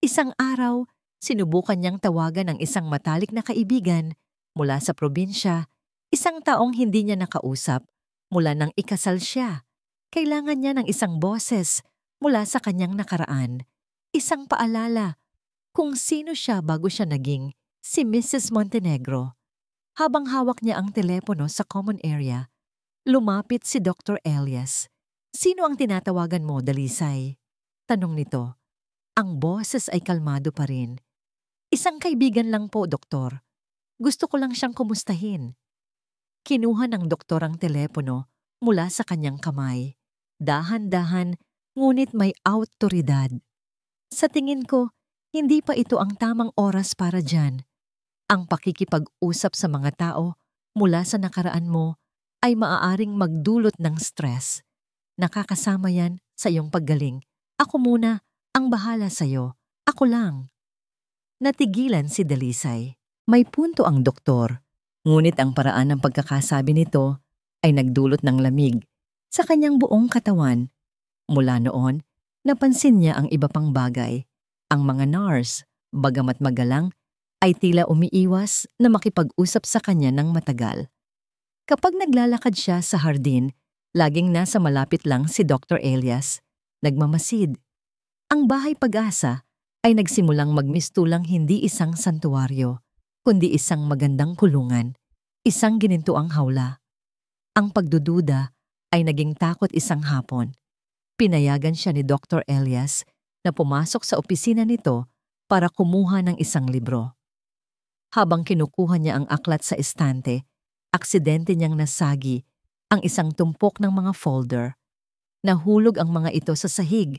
Isang araw, sinubukan niyang tawagan ang isang matalik na kaibigan mula sa probinsya Isang taong hindi niya nakausap mula nang ikasal siya. Kailangan niya ng isang boses mula sa kanyang nakaraan. Isang paalala kung sino siya bago siya naging si Mrs. Montenegro. Habang hawak niya ang telepono sa common area, lumapit si Dr. Elias. "Sino ang tinatawagan mo, Dalisay?" Tanong nito. Ang boses ay kalmado pa rin. "Isang kaibigan lang po, doktor. Gusto ko lang siyang kumustahin." Kinuha ng doktor ang telepono mula sa kanyang kamay. Dahan-dahan, ngunit may awtoridad. "Sa tingin ko, hindi pa ito ang tamang oras para dyan. Ang pakikipag-usap sa mga tao mula sa nakaraan mo ay maaaring magdulot ng stress. Nakakasama yan sa iyong paggaling. Ako muna, ang bahala sa'yo. Ako lang." Natigilan si Dalisay. May punto ang doktor, ngunit ang paraan ng pagkakasabi nito ay nagdulot ng lamig sa kanyang buong katawan. Mula noon, napansin niya ang iba pang bagay. Ang mga nurse, bagamat magalang, ay tila umiiwas na makipag-usap sa kanya ng matagal. Kapag naglalakad siya sa hardin, laging nasa malapit lang si Dr. Elias, nagmamasid. Ang Bahay Pag-asa ay nagsimulang magmistulang hindi isang santuwaryo, kundi isang magandang kulungan, isang ginintuang hawla. Ang pagdududa ay naging takot isang hapon. Pinayagan siya ni Dr. Elias na pumasok sa opisina nito para kumuha ng isang libro. Habang kinukuha niya ang aklat sa estante, aksidente niyang nasagi ang isang tumpok ng mga folder. Nahulog ang mga ito sa sahig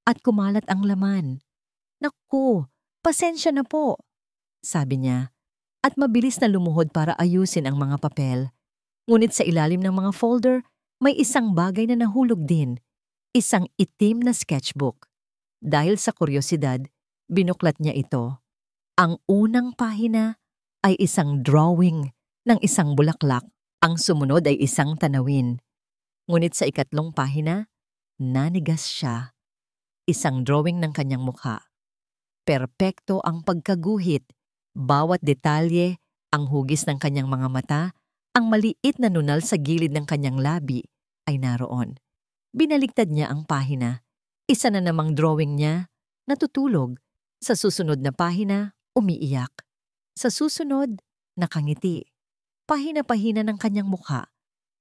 at kumalat ang laman. "Naku, pasensya na po," sabi niya, at mabilis na lumuhod para ayusin ang mga papel. Ngunit sa ilalim ng mga folder, may isang bagay na nahulog din, isang itim na sketchbook. Dahil sa kuryosidad, binuklat niya ito. Ang unang pahina ay isang drawing ng isang bulaklak. Ang sumunod ay isang tanawin. Ngunit sa ikatlong pahina, nanigas siya. Isang drawing ng kanyang mukha. Perpekto ang pagkaguhit. Bawat detalye, ang hugis ng kanyang mga mata, ang maliit na nunal sa gilid ng kanyang labi ay naroon. Binaligtad niya ang pahina. Isa na namang drawing niya, natutulog. Sa susunod na pahina, umiiyak. Sa susunod, nakangiti. Pahina-pahina ng kanyang mukha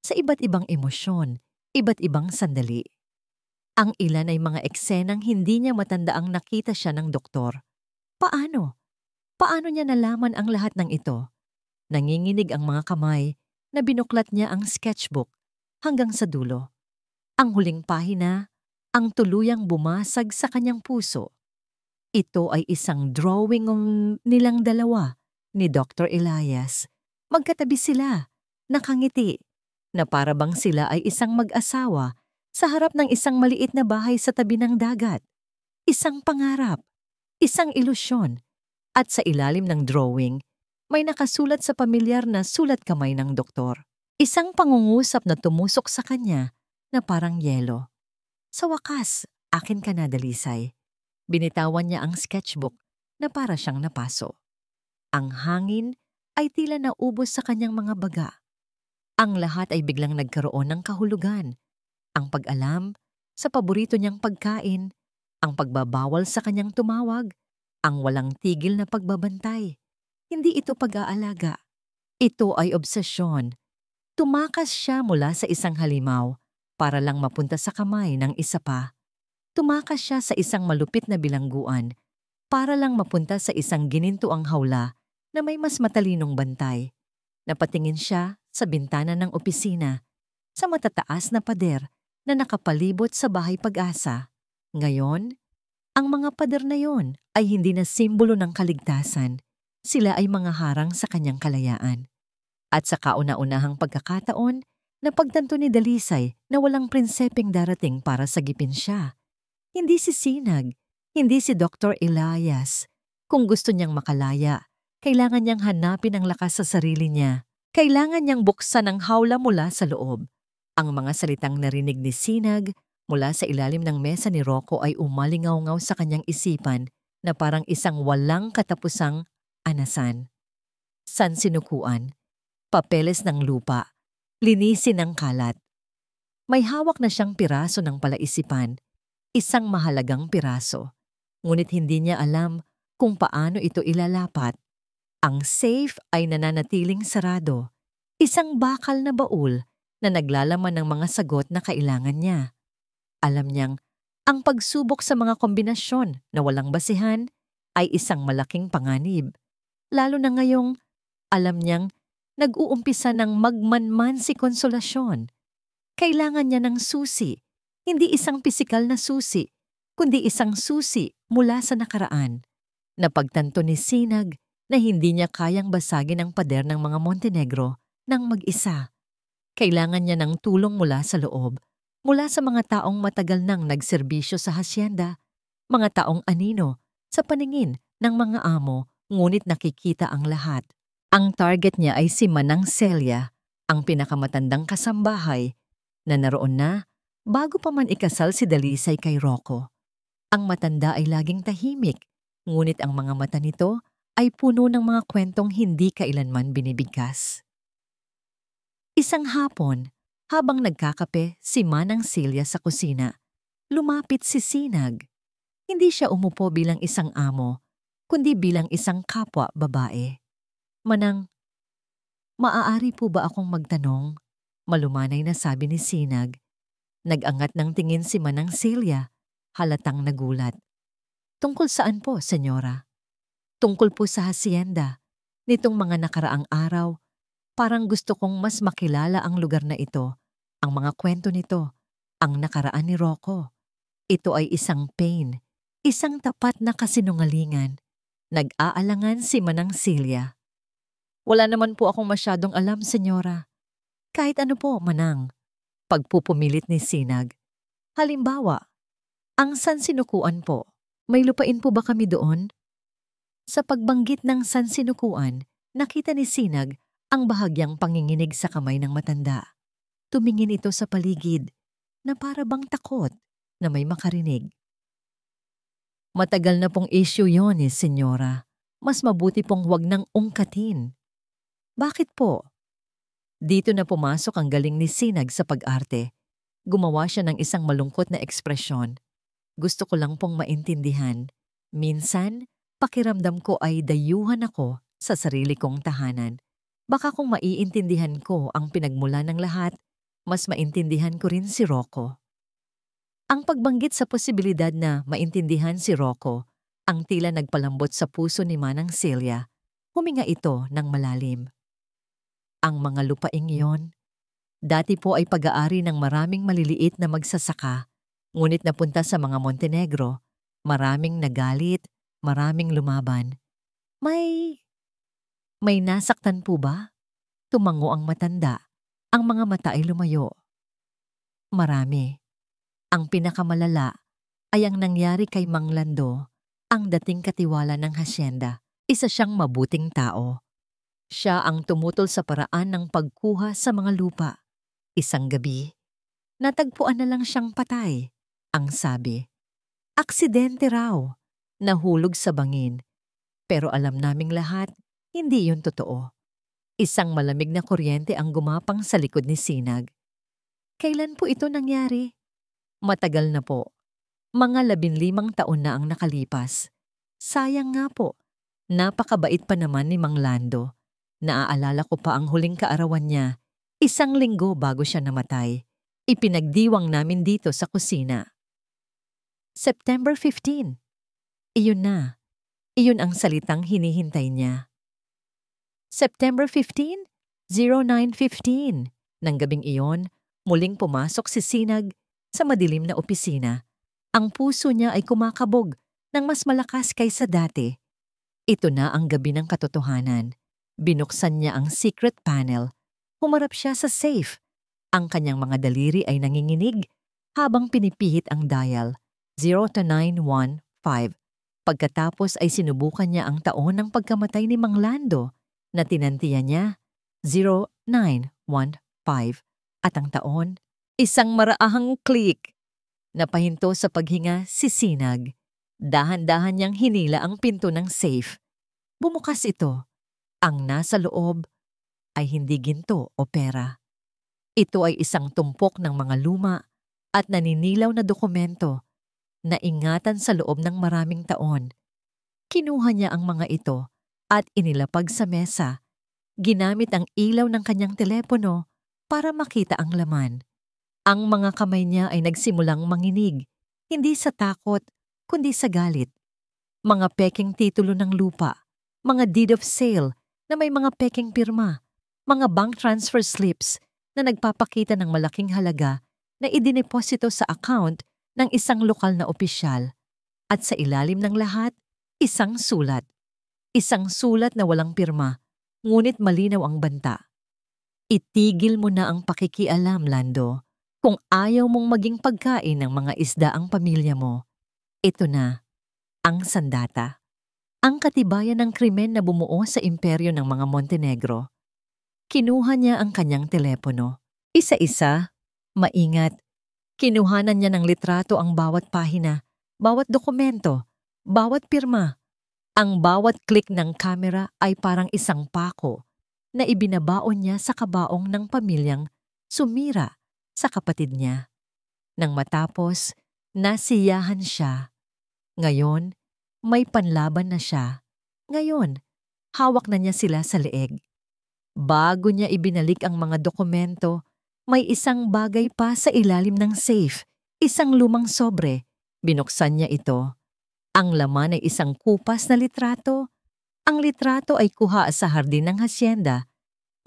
sa iba't ibang emosyon, iba't ibang sandali. Ang ilan ay mga eksenang hindi niya matandaang nakita siya ng doktor. Paano? Paano niya nalaman ang lahat ng ito? Nanginginig ang mga kamay na binuklat niya ang sketchbook hanggang sa dulo. Ang huling pahina, ang tuluyang bumasag sa kanyang puso. Ito ay isang drawing nilang dalawa ni Dr. Elias. Magkatabi sila, nakangiti, na para bang sila ay isang mag-asawa sa harap ng isang maliit na bahay sa tabi ng dagat. Isang pangarap, isang ilusyon, at sa ilalim ng drawing, may nakasulat sa pamilyar na sulat kamay ng doktor. Isang pangungusap na tumusok sa kanya na parang yelo. "Sa wakas, akin ka na, Dalisay." Binitawan niya ang sketchbook na para siyang napaso. Ang hangin ay tila naubos sa kanyang mga baga. Ang lahat ay biglang nagkaroon ng kahulugan. Ang pag-alam sa paborito niyang pagkain, ang pagbabawal sa kanyang tumawag, ang walang tigil na pagbabantay. Hindi ito pag-aalaga. Ito ay obsesyon. Tumakas siya mula sa isang halimaw para lang mapunta sa kamay ng isa pa. Tumakas siya sa isang malupit na bilangguan para lang mapunta sa isang ginintuang hawla na may mas matalinong bantay. Napatingin siya sa bintana ng opisina, sa matataas na pader na nakapalibot sa Bahay Pag-asa. Ngayon, ang mga pader na yon ay hindi na simbolo ng kaligtasan. Sila ay mga harang sa kanyang kalayaan. At sa kauna-unahang pagkakataon, napagtanto ni Dalisay na walang prinsepeng darating para sagipin siya. Hindi si Sinag, hindi si Dr. Elias. Kung gusto niyang makalaya, kailangan niyang hanapin ang lakas sa sarili niya. Kailangan niyang buksan ang hawla mula sa loob. Ang mga salitang narinig ni Sinag mula sa ilalim ng mesa ni Rocco ay umalingaw-ngaw sa kanyang isipan na parang isang walang katapusang anasan. Sansinukuan. papeles ng lupa, linisin ang kalat. May hawak na siyang piraso ng palaisipan, isang mahalagang piraso. Ngunit hindi niya alam kung paano ito ilalapat. Ang safe ay nananatiling sarado, isang bakal na baul na naglalaman ng mga sagot na kailangan niya. Alam niyang ang pagsubok sa mga kombinasyon na walang basihan ay isang malaking panganib. Lalo na ngayong alam niyang nag-uumpisa ng magmanman si Konsolasyon. Kailangan niya ng susi, hindi isang pisikal na susi, kundi isang susi mula sa nakaraan. Napagtanto ni Sinag na hindi niya kayang basagin ang pader ng mga Montenegro nang mag-isa. Kailangan niya ng tulong mula sa loob, mula sa mga taong matagal nang nagserbisyo sa hasyenda, mga taong anino sa paningin ng mga amo ngunit nakikita ang lahat. Ang target niya ay si Manang Celia, ang pinakamatandang kasambahay na naroon na bago pa man ikasal si Dalisay kay Rocco. Ang matanda ay laging tahimik, ngunit ang mga mata nito ay puno ng mga kwentong hindi kailanman binibigkas. Isang hapon, habang nagkakape si Manang Celia sa kusina, lumapit si Sinag. Hindi siya umupo bilang isang amo, kundi bilang isang kapwa babae. Manang, maaari po ba akong magtanong? Malumanay na sabi ni Sinag. Nag-angat ng tingin si Manang Celia, halatang nagulat. Tungkol saan po, senyora? Tungkol po sa hasyenda. Nitong mga nakaraang araw, parang gusto kong mas makilala ang lugar na ito, ang mga kwento nito, ang nakaraan ni Rocco. Ito ay isang pain, isang tapat na kasinungalingan. Nag-aalangan si Manang Celia. Wala naman po akong masyadong alam, senyora. Kahit ano po, Manang. Pagpupumilit ni Sinag. Halimbawa, ang Sansinukuan po. May lupain po ba kami doon? Sa pagbanggit ng Sansinukuan, nakita ni Sinag ang bahagyang panginginig sa kamay ng matanda. Tumingin ito sa paligid na para bang takot na may makarinig. Matagal na pong issue yon senyora. Mas mabuti pong huwag nang ungkatin. Bakit po? Dito na pumasok ang galing ni Sinag sa pag-arte. Gumawa siya ng isang malungkot na ekspresyon. Gusto ko lang pong maintindihan. Minsan, pakiramdam ko ay dayuhan ako sa sarili kong tahanan. Baka kung maiintindihan ko ang pinagmula ng lahat, mas maintindihan ko rin si Rocco. Ang pagbanggit sa posibilidad na maintindihan si Rocco, ang tila nagpalambot sa puso ni Manang Celia, huminga ito ng malalim. Ang mga lupaing iyon, dati po ay pag-aari ng maraming maliliit na magsasaka, ngunit napunta sa mga Montenegro, maraming nagalit, maraming lumaban. May nasaktan po ba? Tumango ang matanda, ang mga mata ay lumayo. Marami. Ang pinakamalala ay ang nangyari kay Mang Lando, ang dating katiwala ng hasyenda. Isa siyang mabuting tao. Siya ang tumutol sa paraan ng pagkuha sa mga lupa. Isang gabi, natagpuan na lang siyang patay. Ang sabi, aksidente raw, nahulog sa bangin. Pero alam naming lahat, hindi yun totoo. Isang malamig na kuryente ang gumapang sa likod ni Sinag. Kailan po ito nangyari? Matagal na po. Mga 15 taon na ang nakalipas. Sayang nga po, napakabait pa naman ni Mang Lando. Naaalala ko pa ang huling kaarawan niya, 1 linggo bago siya namatay. Ipinagdiwang namin dito sa kusina. September 15. Iyon na. Iyon ang salitang hinihintay niya. September 15, 09:15. Nang gabing iyon, muling pumasok si Sinag sa madilim na opisina. Ang puso niya ay kumakabog ng mas malakas kaysa dati. Ito na ang gabi ng katotohanan. Binuksan niya ang secret panel. Humarap siya sa safe. Ang kanyang mga daliri ay nanginginig habang pinipihit ang dial 0-915. Pagkatapos ay sinubukan niya ang taon ng pagkamatay ni Mang Lando na tinantiya niya 0915 at ang taon, isang maraahang click. Napahinto sa paghinga si Sinag. Dahan-dahan niyang hinila ang pinto ng safe. Bumukas ito. Ang nasa loob, ay hindi ginto o pera. Ito ay isang tumpok ng mga luma at naninilaw na dokumento na ingatan sa loob ng maraming taon. Kinuha niya ang mga ito at inilapag sa mesa, ginamit ang ilaw ng kanyang telepono para makita ang laman. Ang mga kamay niya ay nagsimulang manginig, hindi sa takot, kundi sa galit. Mga pekeng titulo ng lupa, mga deed of sale na may mga pekeng pirma, mga bank transfer slips na nagpapakita ng malaking halaga na idineposito sa account ng isang lokal na opisyal. At sa ilalim ng lahat, isang sulat. Isang sulat na walang pirma, ngunit malinaw ang banta. Itigil mo na ang pakikialam, Lando. Kung ayaw mong maging pagkain ng mga isda ang pamilya mo, ito na, ang sandata. Ang katibayan ng krimen na bumuo sa imperyo ng mga Montenegro. Kinuha niya ang kanyang telepono. Isa-isa, maingat. Kinuhanan niya ng litrato ang bawat pahina, bawat dokumento, bawat pirma. Ang bawat click ng kamera ay parang isang pako na ibinabaon niya sa kabaong ng pamilyang sumira sa kapatid niya. Nang matapos, nasiyahan siya. Ngayon, may panlaban na siya. Ngayon, hawak na niya sila sa leeg. Bago niya ibinalik ang mga dokumento, may isang bagay pa sa ilalim ng safe, isang lumang sobre. Binuksan niya ito. Ang laman ay isang kupas na litrato. Ang litrato ay kuha sa hardin ng hasyenda.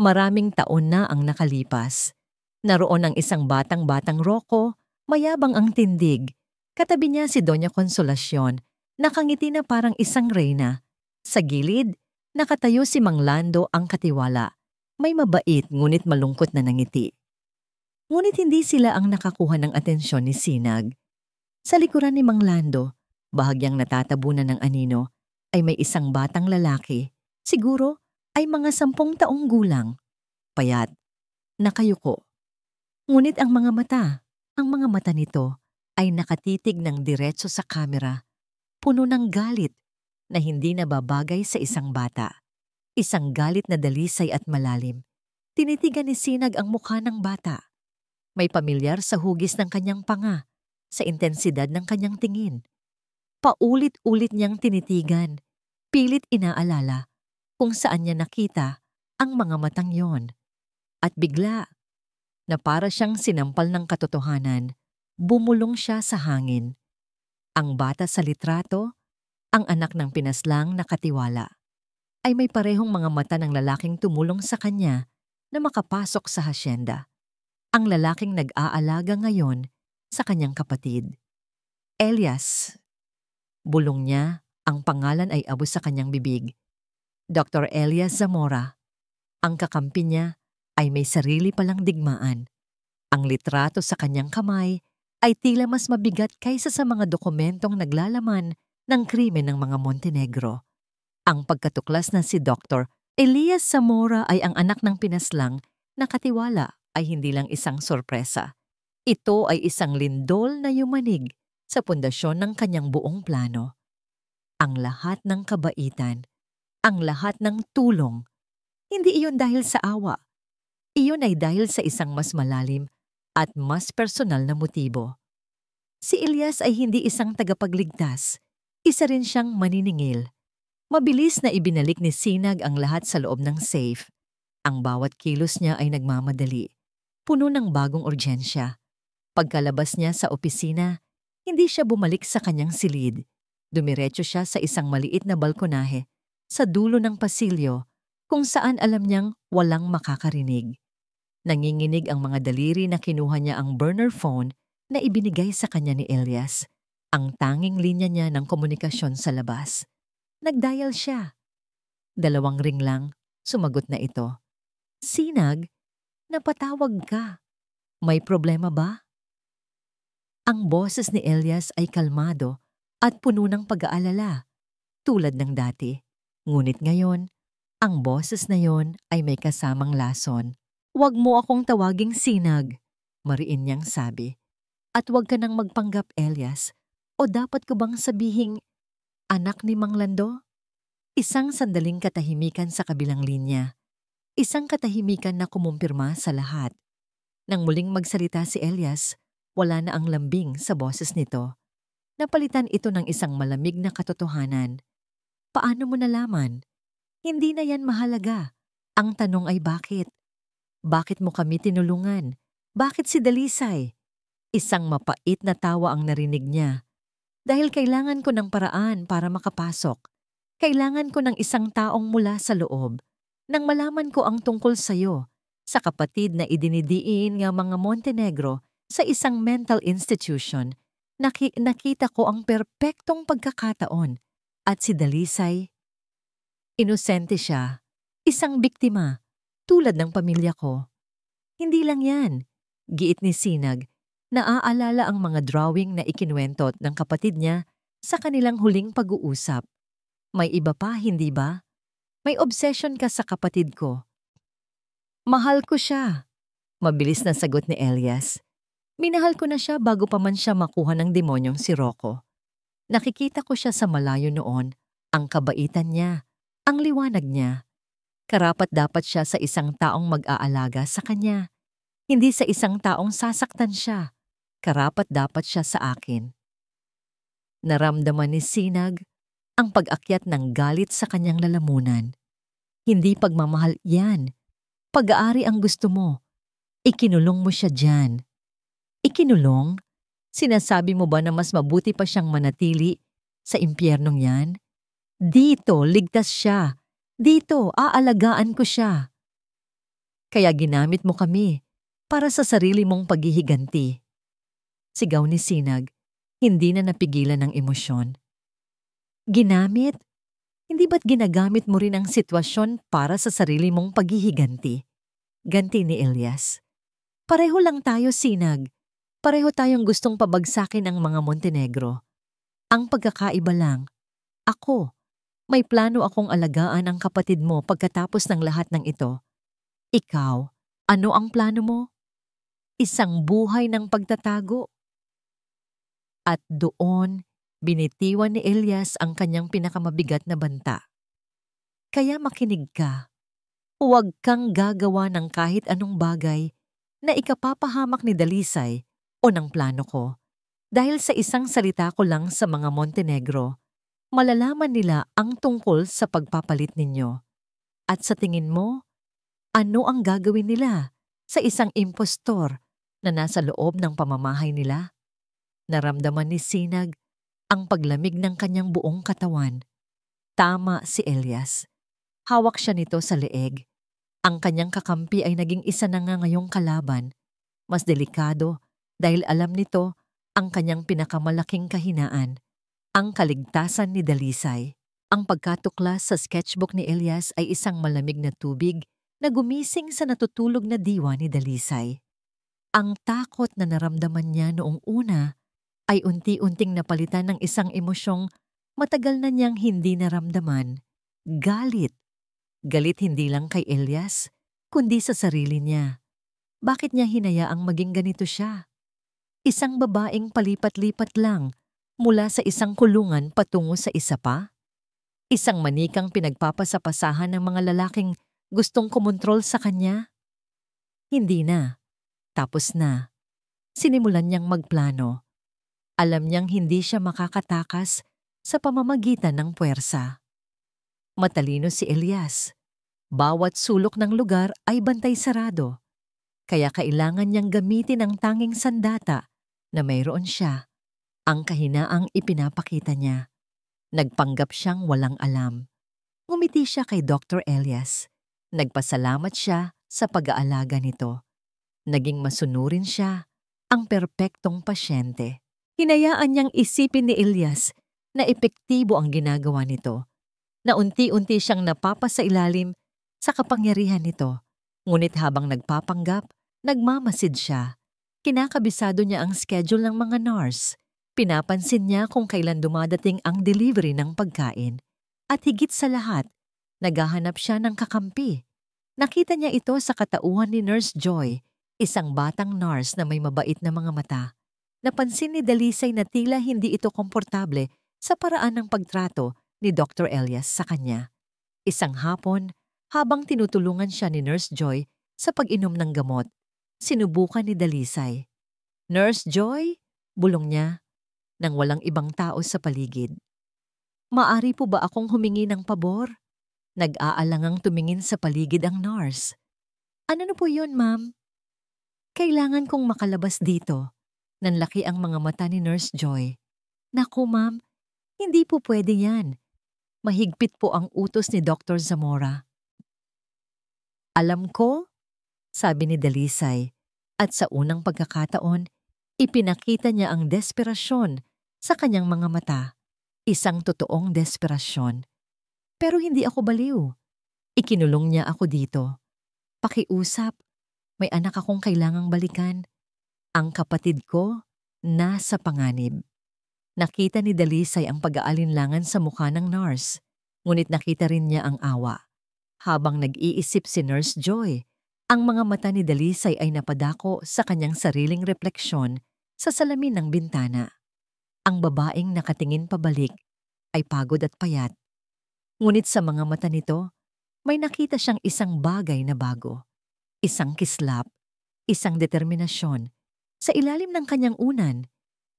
Maraming taon na ang nakalipas. Naroon ang isang batang-batang Rocco, mayabang ang tindig. Katabi niya si Doña Consolacion, nakangiti na parang isang reyna. Sa gilid, nakatayo si Mang Lando ang katiwala. May mabait ngunit malungkot na nangiti. Ngunit hindi sila ang nakakuha ng atensyon ni Sinag. Sa likuran ni Mang Lando, bahagyang natatabunan ng anino, ay may isang batang lalaki, siguro ay mga 10 taong gulang. Payat, nakayuko. Ngunit ang mga mata nito ay nakatitig ng diretso sa kamera, puno ng galit na hindi nababagay sa isang bata. Isang galit na dalisay at malalim. Tinitigan ni Sinag ang mukha ng bata. May pamilyar sa hugis ng kanyang panga, sa intensidad ng kanyang tingin. Paulit-ulit niyang tinitigan, pilit inaalala kung saan niya nakita ang mga matang yon. At bigla, na para siyang sinampal ng katotohanan, bumulong siya sa hangin. Ang bata sa litrato, ang anak ng pinaslang na katiwala, ay may parehong mga mata ng lalaking tumulong sa kanya na makapasok sa hasyenda. Ang lalaking nag-aalaga ngayon sa kanyang kapatid. Elias. Bulong niya, ang pangalan ay abos sa kanyang bibig. Dr. Elias Zamora. Ang kakampi niya ay may sarili palang digmaan. Ang litrato sa kanyang kamay ay tila mas mabigat kaysa sa mga dokumentong naglalaman ng krimen ng mga Montenegro. Ang pagkatuklas na si Dr. Elias Zamora ay ang anak ng pinaslang na katiwala ay hindi lang isang sorpresa. Ito ay isang lindol na yumanig sa pundasyon ng kanyang buong plano. Ang lahat ng kabaitan, ang lahat ng tulong, hindi iyon dahil sa awa. Iyon ay dahil sa isang mas malalim at mas personal na motibo. Si Elias ay hindi isang tagapagligtas. Isa rin siyang maniningil. Mabilis na ibinalik ni Sinag ang lahat sa loob ng safe. Ang bawat kilos niya ay nagmamadali, puno ng bagong urgensya. Pagkalabas niya sa opisina, hindi siya bumalik sa kanyang silid. Dumiretso siya sa isang maliit na balkonahe, sa dulo ng pasilyo, kung saan alam niyang walang makakarinig. Nanginginig ang mga daliri na kinuha niya ang burner phone na ibinigay sa kanya ni Elias, ang tanging linya niya ng komunikasyon sa labas. Nagdial siya. 2 ring lang, sumagot na ito. Sinag, napatawag ka. May problema ba? Ang boses ni Elias ay kalmado at puno ng pag-aalala, tulad ng dati. Ngunit ngayon, ang boses na yon ay may kasamang lason. Huwag mo akong tawaging Sinag, mariin niyang sabi. At huwag ka nang magpanggap, Elias. O dapat ko bang sabihing, anak ni Mang Lando? Isang sandaling katahimikan sa kabilang linya. Isang katahimikan na kumumpirma sa lahat. Nang muling magsalita si Elias, wala na ang lambing sa boses nito. Napalitan ito ng isang malamig na katotohanan. Paano mo nalaman? Hindi na yan mahalaga. Ang tanong ay bakit? Bakit mo kami tinulungan? Bakit si Dalisay? Isang mapait na tawa ang narinig niya. Dahil kailangan ko ng paraan para makapasok. Kailangan ko ng isang taong mula sa loob. Nang malaman ko ang tungkol sa'yo, sa kapatid na idinidiin ng mga Montenegro sa isang mental institution, nakita ko ang perpektong pagkakataon. At si Dalisay, inosente siya, isang biktima, tulad ng pamilya ko. Hindi lang yan, giit ni Sinag, naaalala ang mga drawing na ikinuwentot ng kapatid niya sa kanilang huling pag-uusap. May iba pa, hindi ba? May obsession ka sa kapatid ko. Mahal ko siya, mabilis na sagot ni Elias. Minahal ko na siya bago pa man siya makuha ng demonyong si Rocco. Nakikita ko siya sa malayo noon, ang kabaitan niya, ang liwanag niya. Karapat-dapat siya sa isang taong mag-aalaga sa kanya. Hindi sa isang taong sasaktan siya. Karapat-dapat siya sa akin. Naramdaman ni Sinag ang pag-akyat ng galit sa kanyang lalamunan. Hindi pagmamahal yan. Pag-aari ang gusto mo. Ikinulong mo siya dyan. Ikinulong? Sinasabi mo ba na mas mabuti pa siyang manatili sa impyernong yan? Dito, ligtas siya. Dito, aalagaan ko siya. Kaya ginamit mo kami para sa sarili mong paghihiganti. Sigaw ni Sinag, hindi na napigilan ng emosyon. Ginamit? Hindi ba't ginagamit mo rin ang sitwasyon para sa sarili mong paghihiganti? Ganti ni Elias. Pareho lang tayo, Sinag. Pareho tayong gustong pabagsakin ang mga Montenegro. Ang pagkakaiba lang, ako, may plano akong alagaan ang kapatid mo pagkatapos ng lahat ng ito. Ikaw, ano ang plano mo? Isang buhay ng pagtatago. At doon, binitiwan ni Elias ang kanyang pinakamabigat na banta. Kaya makinig ka. Huwag kang gagawa ng kahit anong bagay na ikapapahamak ni Dalisay o ng plano ko. Dahil sa isang salita ko lang sa mga Montenegro, malalaman nila ang tungkol sa pagpapalit ninyo. At sa tingin mo, ano ang gagawin nila sa isang impostor na nasa loob ng pamamahay nila? Naramdaman ni Sinag ang paglamig ng kanyang buong katawan. Tama si Elias. Hawak siya nito sa leeg. Ang kanyang kakampi ay naging isa na nga ngayong kalaban. Mas delikado dahil alam nito ang kanyang pinakamalaking kahinaan, ang kaligtasan ni Dalisay. Ang pagkatuklas sa sketchbook ni Elias ay isang malamig na tubig na gumising sa natutulog na diwa ni Dalisay. Ang takot na naramdaman niya noong una ay unti-unting napalitan ng isang emosyong matagal na niyang hindi naramdaman. Galit. Galit hindi lang kay Elias, kundi sa sarili niya. Bakit niya hinayaang maging ganito siya? Isang babaeng palipat-lipat lang mula sa isang kulungan patungo sa isa pa? Isang manikang pinagpapasapasahan ng mga lalaking gustong kumontrol sa kanya? Hindi na. Tapos na. Sinimulan niyang magplano. Alam niyang hindi siya makakatakas sa pamamagitan ng puwersa. Matalino si Elias. Bawat sulok ng lugar ay bantay sarado. Kaya kailangan niyang gamitin ang tanging sandata na mayroon siya, ang kahinaang ipinapakita niya. Nagpanggap siyang walang alam. Ngumiti siya kay Dr. Elias. Nagpasalamat siya sa pag-aalaga nito. Naging masunurin siya, ang perpektong pasyente. Hinayaan niyang isipin ni Elias na epektibo ang ginagawa nito, na unti-unti siyang napapasailalim sa kapangyarihan nito. Ngunit habang nagpapanggap, nagmamasid siya. Kinakabisado niya ang schedule ng mga nurse. Pinapansin niya kung kailan dumadating ang delivery ng pagkain. At higit sa lahat, naghahanap siya ng kakampi. Nakita niya ito sa katauhan ni Nurse Joy, isang batang nurse na may mabait na mga mata. Napansin ni Dalisay na tila hindi ito komportable sa paraan ng pagtrato ni Dr. Elias sa kanya. Isang hapon, Habang tinutulungan siya ni Nurse Joy sa pag-inom ng gamot, sinubukan ni Dalisay. "Nurse Joy," bulong niya nang walang ibang tao sa paligid. "Maari po ba akong humingi ng pabor?" Nag-aalangang tumingin sa paligid ang nurse. "Ano na po yun, ma'am?" "Kailangan kong makalabas dito." Nanlaki ang mga mata ni Nurse Joy. "Naku, ma'am, hindi po pwede yan. Mahigpit po ang utos ni Dr. Zamora." "Alam ko," sabi ni Dalisay, at sa unang pagkakataon, ipinakita niya ang desperasyon sa kanyang mga mata. Isang totoong desperasyon. "Pero hindi ako baliw. Ikinulong niya ako dito. Pakiusap, may anak akong kailangang balikan. Ang kapatid ko, nasa panganib." Nakita ni Dalisay ang pag-aalinlangan sa mukha ng nurse, ngunit nakita rin niya ang awa. Habang nag-iisip si Nurse Joy, ang mga mata ni Dalisay ay napadako sa kanyang sariling refleksyon sa salamin ng bintana. Ang babaeng nakatingin pabalik ay pagod at payat. Ngunit sa mga mata nito, may nakita siyang isang bagay na bago. Isang kislap, isang determinasyon. Sa ilalim ng kanyang unan,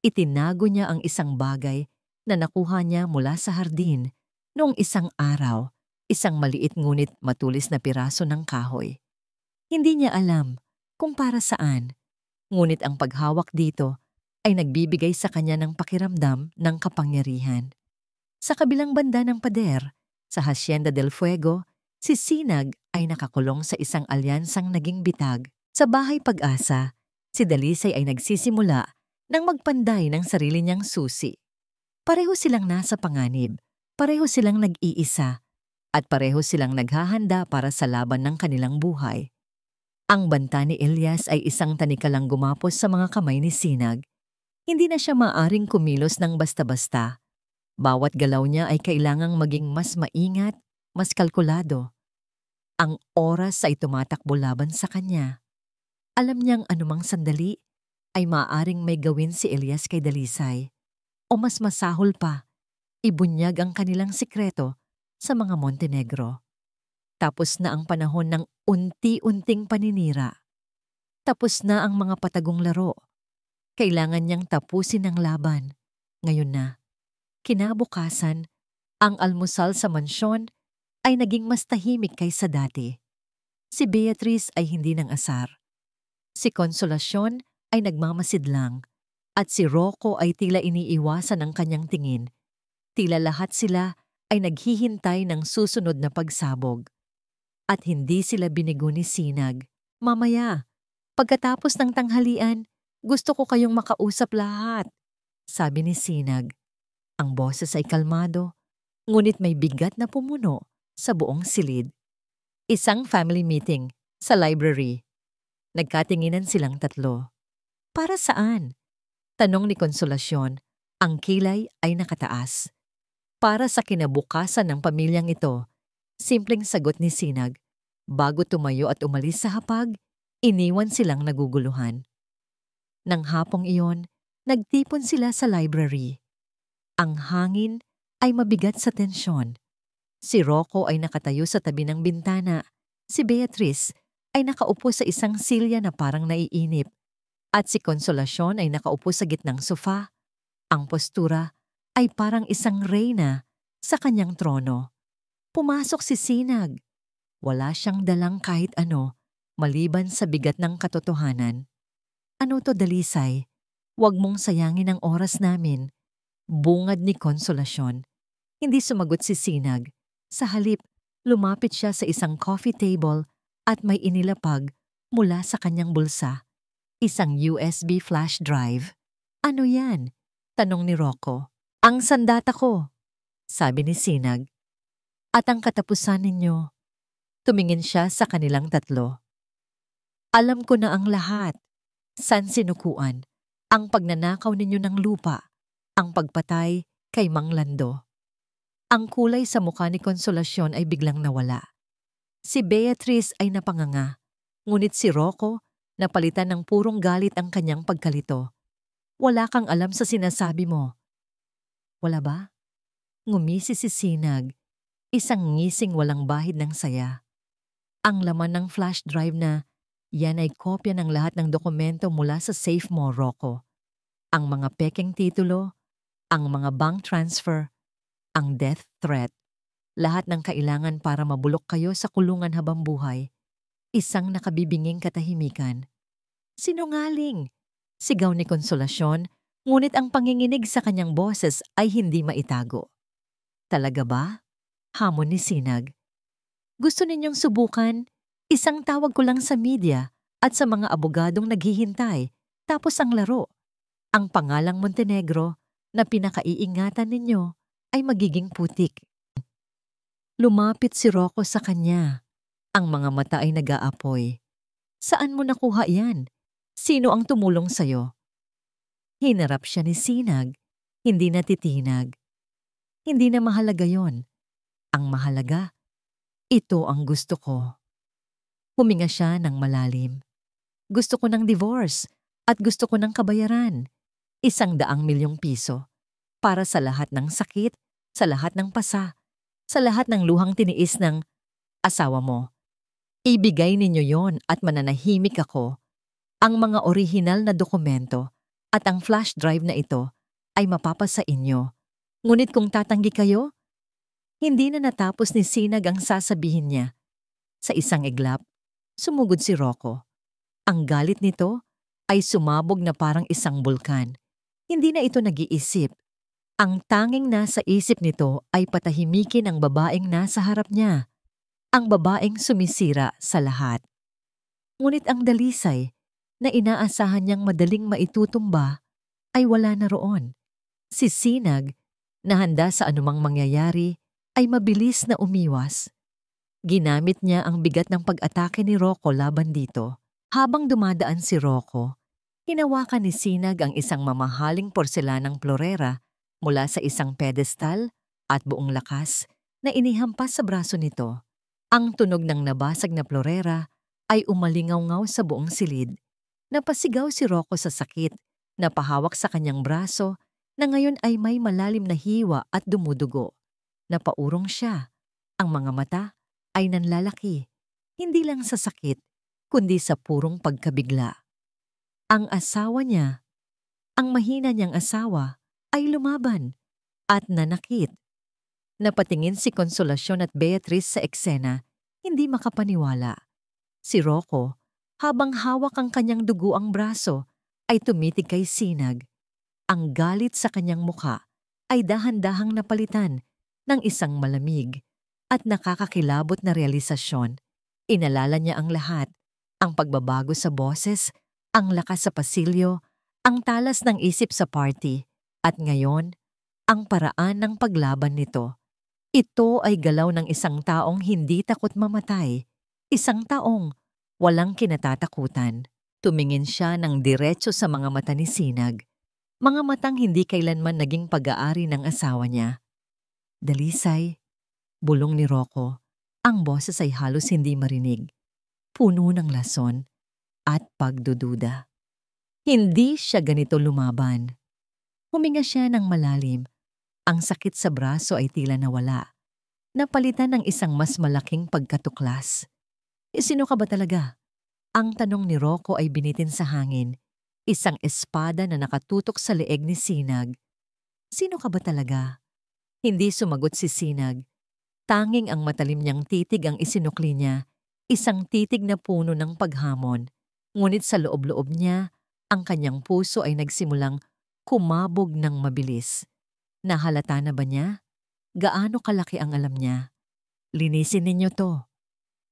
itinago niya ang isang bagay na nakuha niya mula sa hardin noong isang araw, isang maliit ngunit matulis na piraso ng kahoy. Hindi niya alam kung para saan, ngunit ang paghawak dito ay nagbibigay sa kanya ng pakiramdam ng kapangyarihan. Sa kabilang banda ng pader, sa Hacienda del Fuego, si Sinag ay nakakulong sa isang alyansang naging bitag. Sa Bahay Pag-asa, si Dalisay ay nagsisimula nang magpanday ng sarili niyang susi. Pareho silang nasa panganib, pareho silang nag-iisa, at pareho silang naghahanda para sa laban ng kanilang buhay. Ang banta ni Elias ay isang tanikalang gumapos sa mga kamay ni Sinag. Hindi na siya maaring kumilos ng basta-basta. Bawat galaw niya ay kailangang maging mas maingat, mas kalkulado. Ang oras ay tumatakbo laban sa kanya. Alam niyang anumang sandali ay maaaring may gawin si Elias kay Dalisay. O mas masahol pa, ibunyag ang kanilang sikreto sa mga Montenegro. Tapos na ang panahon ng unti-unting paninira. Tapos na ang mga patagong laro. Kailangan niyang tapusin ang laban. Ngayon na. Kinabukasan, ang almusal sa mansyon ay naging mas tahimik kaysa dati. Si Beatrice ay hindi nang asar. Si Consolacion ay nagmamasid lang. At si Rocco ay tila iniiwasan ang kanyang tingin. Tila lahat sila ay naghihintay ng susunod na pagsabog. At hindi sila binigo ni Sinag. "Mamaya, pagkatapos ng tanghalian, gusto ko kayong makausap lahat," sabi ni Sinag. Ang boses ay kalmado, ngunit may bigat na pumuno sa buong silid. Isang family meeting sa library. Nagkatinginan silang tatlo. "Para saan?" tanong ni Consolacion. Ang kilay ay nakataas. "Para sa kinabukasan ng pamilyang ito," simpleng sagot ni Sinag. Bago tumayo at umalis sa hapag, iniwan silang naguguluhan. Nang hapong iyon, nagtipon sila sa library. Ang hangin ay mabigat sa tensyon. Si Rocco ay nakatayo sa tabi ng bintana. Si Beatrice ay nakaupo sa isang silya na parang naiinip. At si Consolacion ay nakaupo sa gitnang sofa. Ang postura ay parang isang reyna sa kanyang trono. Pumasok si Sinag. Wala siyang dalang kahit ano, maliban sa bigat ng katotohanan. "Ano to, Dalisay? Huwag mong sayangin ang oras namin," bungad ni Consolacion. Hindi sumagot si Sinag. Sa halip, lumapit siya sa isang coffee table at may inilapag mula sa kanyang bulsa. Isang USB flash drive. "Ano yan?" tanong ni Rocco. "Ang sandata ko," sabi ni Sinag. "At ang katapusan ninyo." Tumingin siya sa kanilang tatlo. "Alam ko na ang lahat. San sinukuan, ang pagnanakaw ninyo ng lupa, ang pagpatay kay Mang Lando." Ang kulay sa mukha ni Consolacion ay biglang nawala. Si Beatrice ay napanganga, ngunit si Rocco napalitan ng purong galit ang kanyang pagkalito. "Wala kang alam sa sinasabi mo." "Wala ba?" Ngumisi si Sinag, isang ngising walang bahid ng saya. Ang laman ng flash drive na yan ay kopya ng lahat ng dokumento mula sa safe mo, Rocco. Ang mga pekeng titulo, ang mga bank transfer, ang death threat, lahat ng kailangan para mabulok kayo sa kulungan habang buhay. Isang nakabibinging katahimikan. Sinungaling! Sigaw ni Konsolasyon, ngunit ang panginginig sa kanyang boses ay hindi maitago. Talaga ba? Hamon ni Sinag. Gusto ninyong subukan? Isang tawag ko lang sa media at sa mga abogadong naghihintay, tapos ang laro. Ang pangalang Montenegro na pinakaiingatan ninyo ay magiging putik. Lumapit si Rocco sa kanya. Ang mga mata ay nag-aapoy. Saan mo nakuha yan? Sino ang tumulong sa'yo? Hinarap siya ni Sinag, hindi natitinag. Hindi na mahalaga yon. Ang mahalaga, ito ang gusto ko. Huminga siya ng malalim. Gusto ko ng divorce at gusto ko ng kabayaran. 100,000,000 piso. Para sa lahat ng sakit, sa lahat ng pasa, sa lahat ng luhang tiniis ng asawa mo. Ibigay ninyo yon at mananahimik ako. Ang mga orihinal na dokumento at ang flash drive na ito ay mapapasa inyo. Ngunit kung tatanggi kayo, hindi na natapos ni Sinag ang sasabihin niya. Sa isang iglap, sumugod si Rocco. Ang galit nito ay sumabog na parang isang bulkan. Hindi na ito nag-iisip. Ang tanging nasa isip nito ay patahimikin ang babaeng nasa harap niya. Ang babaeng sumisira sa lahat. Ngunit ang dalisay na inaasahan niyang madaling maitutumba ay wala na roon. Si Sinag, na handa sa anumang mangyayari, ay mabilis na umiwas. Ginamit niya ang bigat ng pag-atake ni Rocco laban dito. Habang dumadaan si Rocco, hinawakan ni Sinag ang isang mamahaling porselanang florera mula sa isang pedestal at buong lakas na inihampas sa braso nito. Ang tunog ng nabasag na florera ay umalingaw-ngaw sa buong silid. Napasigaw si Rocco sa sakit, napahawak sa kanyang braso na ngayon ay may malalim na hiwa at dumudugo. Napaurong siya. Ang mga mata ay nanlalaki, hindi lang sa sakit, kundi sa purong pagkabigla. Ang asawa niya, ang mahina niyang asawa, ay lumaban at nanakit. Napatingin si Konsolasyon at Beatrice sa eksena, hindi makapaniwala. Si Rocco, habang hawak ang kanyang duguang braso, ay tumitig kay Sinag. Ang galit sa kanyang muka ay dahan-dahang napalitan ng isang malamig at nakakakilabot na realisasyon. Inalala niya ang lahat, ang pagbabago sa boses, ang lakas sa pasilyo, ang talas ng isip sa party, at ngayon, ang paraan ng paglaban nito. Ito ay galaw ng isang taong hindi takot mamatay, isang taong walang kinatatakutan. Tumingin siya ng diretso sa mga mata ni Sinag, mga matang hindi kailanman naging pag-aari ng asawa niya. Dalisay, bulong ni Rocco, ang boses ay halos hindi marinig, puno ng lason at pagdududa. Hindi siya ganito lumaban. Huminga siya ng malalim. Ang sakit sa braso ay tila nawala. Napalitan ng isang mas malaking pagkatuklas. Sino ka ba talaga? Ang tanong ni Rocco ay binitin sa hangin. Isang espada na nakatutok sa leeg ni Sinag. Sino ka ba talaga? Hindi sumagot si Sinag. Tanging ang matalim niyang titig ang isinukli niya, isang titig na puno ng paghamon. Ngunit sa loob-loob niya, ang kanyang puso ay nagsimulang kumabog ng mabilis. Nahalata na ba niya? Gaano kalaki ang alam niya? Linisin ninyo to.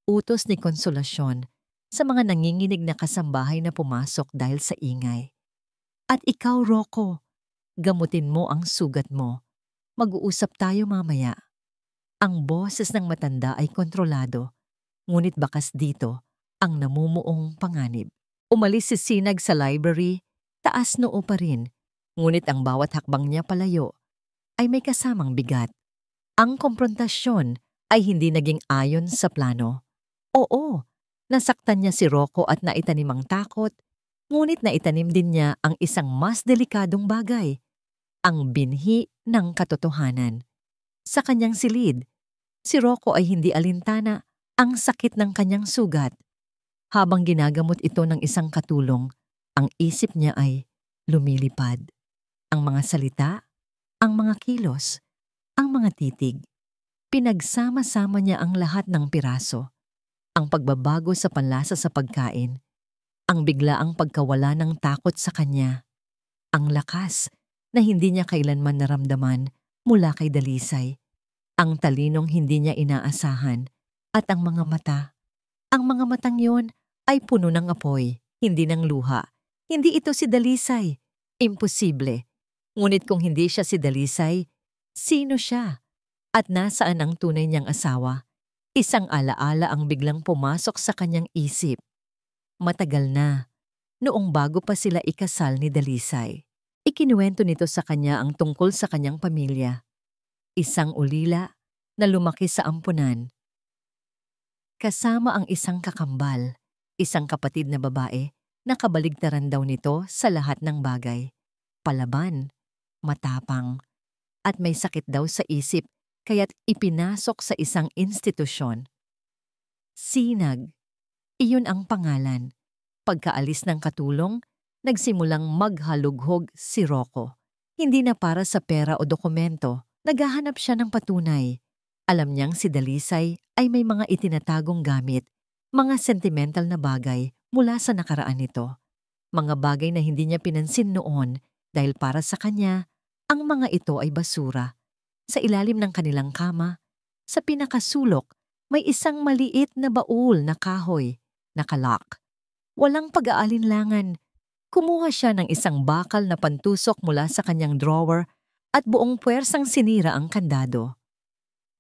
Utos ni Konsolasyon sa mga nanginginig na kasambahay na pumasok dahil sa ingay. At ikaw, Rocco, gamutin mo ang sugat mo. Mag-uusap tayo mamaya. Ang boses ng matanda ay kontrolado, ngunit bakas dito ang namumuong panganib. Umalis si Sinag sa library, taas noo pa rin, ngunit ang bawat hakbang niya palayo ay may kasamang bigat. Ang komprontasyon ay hindi naging ayon sa plano. Oo, nasaktan niya si Rocco at naitanim ang takot, ngunit naitanim din niya ang isang mas delikadong bagay, ang binhi ng katotohanan. Sa kanyang silid, si Rocco ay hindi alintana ang sakit ng kanyang sugat. Habang ginagamot ito ng isang katulong, ang isip niya ay lumilipad. Ang mga salita, ang mga kilos, ang mga titig. Pinagsama-sama niya ang lahat ng piraso. Ang pagbabago sa panlasa sa pagkain, ang biglaang pagkawala ng takot sa kanya, ang lakas na hindi niya kailanman naramdaman mula kay Dalisay, ang talinong hindi niya inaasahan, at ang mga mata. Ang mga matang yon ay puno ng apoy, hindi ng luha. Hindi ito si Dalisay. Imposible. Ngunit kung hindi siya si Dalisay, sino siya? At nasaan ang tunay niyang asawa? Isang alaala ang biglang pumasok sa kanyang isip. Matagal na, noong bago pa sila ikasal ni Dalisay. Ikinuwento nito sa kanya ang tungkol sa kanyang pamilya. Isang ulila na lumaki sa ampunan. Kasama ang isang kakambal, isang kapatid na babae na kabaligtaran daw nito sa lahat ng bagay. Palaban, matapang, at may sakit daw sa isip kaya't ipinasok sa isang institusyon. Sinag, iyon ang pangalan. Pagkaalis ng katulong, nagsimulang maghalughog si Rocco. Hindi na para sa pera o dokumento, naghahanap siya ng patunay. Alam niyang si Dalisay ay may mga itinatagong gamit, mga sentimental na bagay mula sa nakaraan nito. Mga bagay na hindi niya pinansin noon dahil para sa kanya, ang mga ito ay basura. Sa ilalim ng kanilang kama, sa pinakasulok, may isang maliit na baul na kahoy, nakalock. Walang pag-aalinlangan. Kumuha siya ng isang bakal na pantusok mula sa kanyang drawer at buong puwersang sinira ang kandado.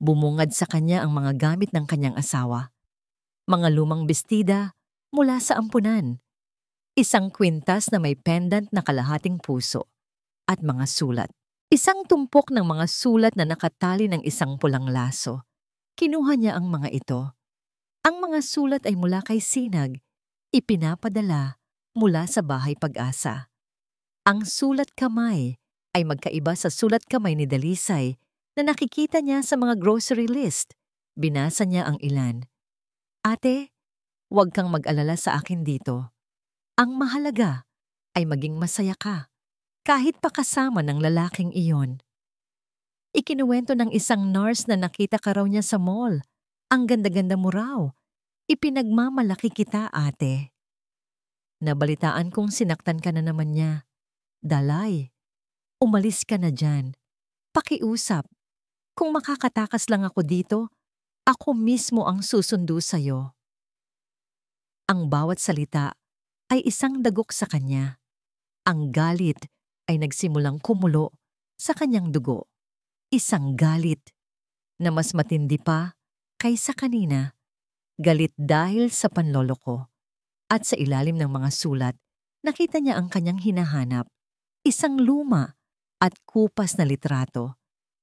Bumungad sa kanya ang mga gamit ng kanyang asawa. Mga lumang bestida mula sa ampunan. Isang kwintas na may pendant na kalahating puso. At mga sulat. Isang tumpok ng mga sulat na nakatali ng isang pulang laso. Kinuha niya ang mga ito. Ang mga sulat ay mula kay Sinag. Ipinapadala mula sa Bahay Pag-asa. Ang sulat kamay ay magkaiba sa sulat kamay ni Dalisay na nakikita niya sa mga grocery list. Binasa niya ang ilan. Ate, huwag kang mag-alala sa akin dito. Ang mahalaga ay maging masaya ka, kahit pa kasama ng lalaking iyon. Ikinuwento ng isang nurse na nakita ka raw niya sa mall. Ang ganda-ganda mo raw. Ipinagmamalaki kita, ate. Nabalitaan kong sinaktan ka na naman niya. Dalay, umalis ka na dyan. Pakiusap. Kung makakatakas lang ako dito, ako mismo ang susundo sa'yo. Ang bawat salita ay isang dagok sa kanya. Ang galit ay nagsimulang kumulo sa kanyang dugo. Isang galit na mas matindi pa kaysa kanina. Galit dahil sa panloloko. At sa ilalim ng mga sulat, nakita niya ang kanyang hinahanap. Isang luma at kupas na litrato.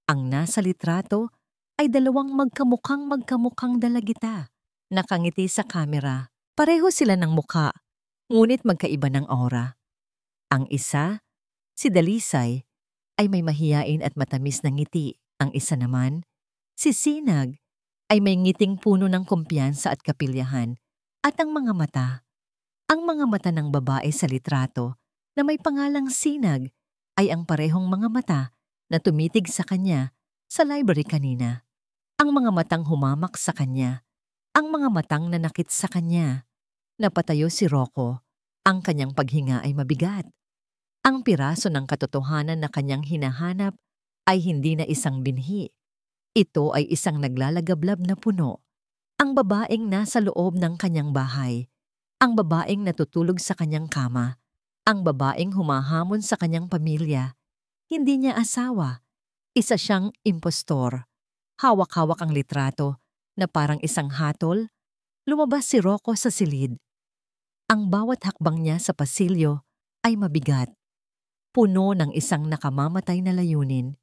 Ang nasa litrato ay dalawang magkamukhang dalagita. Nakangiti sa kamera. Pareho sila ng mukha, ngunit magkaiba ng aura. Ang isa, si Dalisay, ay may mahiyain at matamis na ngiti. Ang isa naman, si Sinag, ay may ngiting puno ng kumpiyansa at kapilyahan. At ang mga mata ng babae sa litrato na may pangalang Sinag ay ang parehong mga mata na tumitig sa kanya sa library kanina. Ang mga matang humamak sa kanya. Ang mga matang nanakit sa kanya. Napatayo si Rocco. Ang kanyang paghinga ay mabigat. Ang piraso ng katotohanan na kanyang hinahanap ay hindi na isang binhi. Ito ay isang naglalagablab na puno. Ang babaeng nasa loob ng kanyang bahay. Ang babaeng natutulog sa kanyang kama. Ang babaeng humahamon sa kanyang pamilya. Hindi niya asawa. Isa siyang impostor. Hawak-hawak ang litrato na parang isang hatol. Lumabas si Rocco sa silid. Ang bawat hakbang niya sa pasilyo ay mabigat. Puno ng isang nakamamatay na layunin.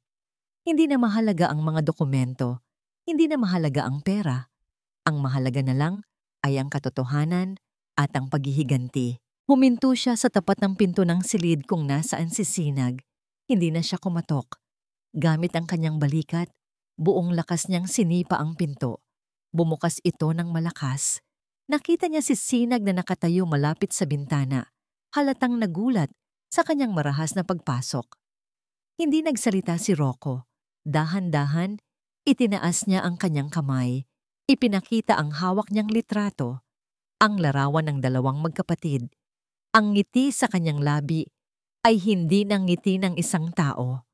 Hindi na mahalaga ang mga dokumento. Hindi na mahalaga ang pera. Ang mahalaga na lang ay ang katotohanan at ang paghihiganti. Huminto siya sa tapat ng pinto ng silid kung nasaan si Sinag. Hindi na siya kumatok. Gamit ang kanyang balikat, buong lakas niyang sinipa ang pinto. Bumukas ito ng malakas. Nakita niya si Sinag na nakatayo malapit sa bintana, halatang nagulat sa kanyang marahas na pagpasok. Hindi nagsalita si Rocco. Dahan-dahan, itinaas niya ang kanyang kamay. Ipinakita ang hawak niyang litrato, ang larawan ng dalawang magkapatid. Ang ngiti sa kanyang labi ay hindi ng ngiti ng isang tao.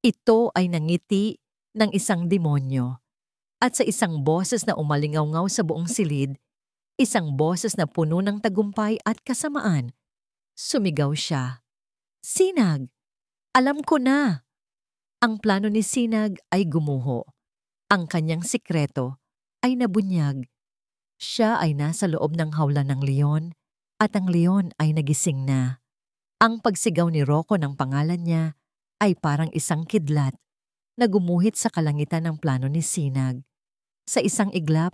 Ito ay nangiti ng isang demonyo. At sa isang boses na umalingaw-ngaw sa buong silid, isang boses na puno ng tagumpay at kasamaan, sumigaw siya. Sinag! Alam ko na! Ang plano ni Sinag ay gumuho. Ang kanyang sikreto ay nabunyag. Siya ay nasa loob ng hawla ng leon at ang leon ay nagising na. Ang pagsigaw ni Rocco ng pangalan niya ay parang isang kidlat na gumuhit sa kalangitan ng plano ni Sinag. Sa isang iglap,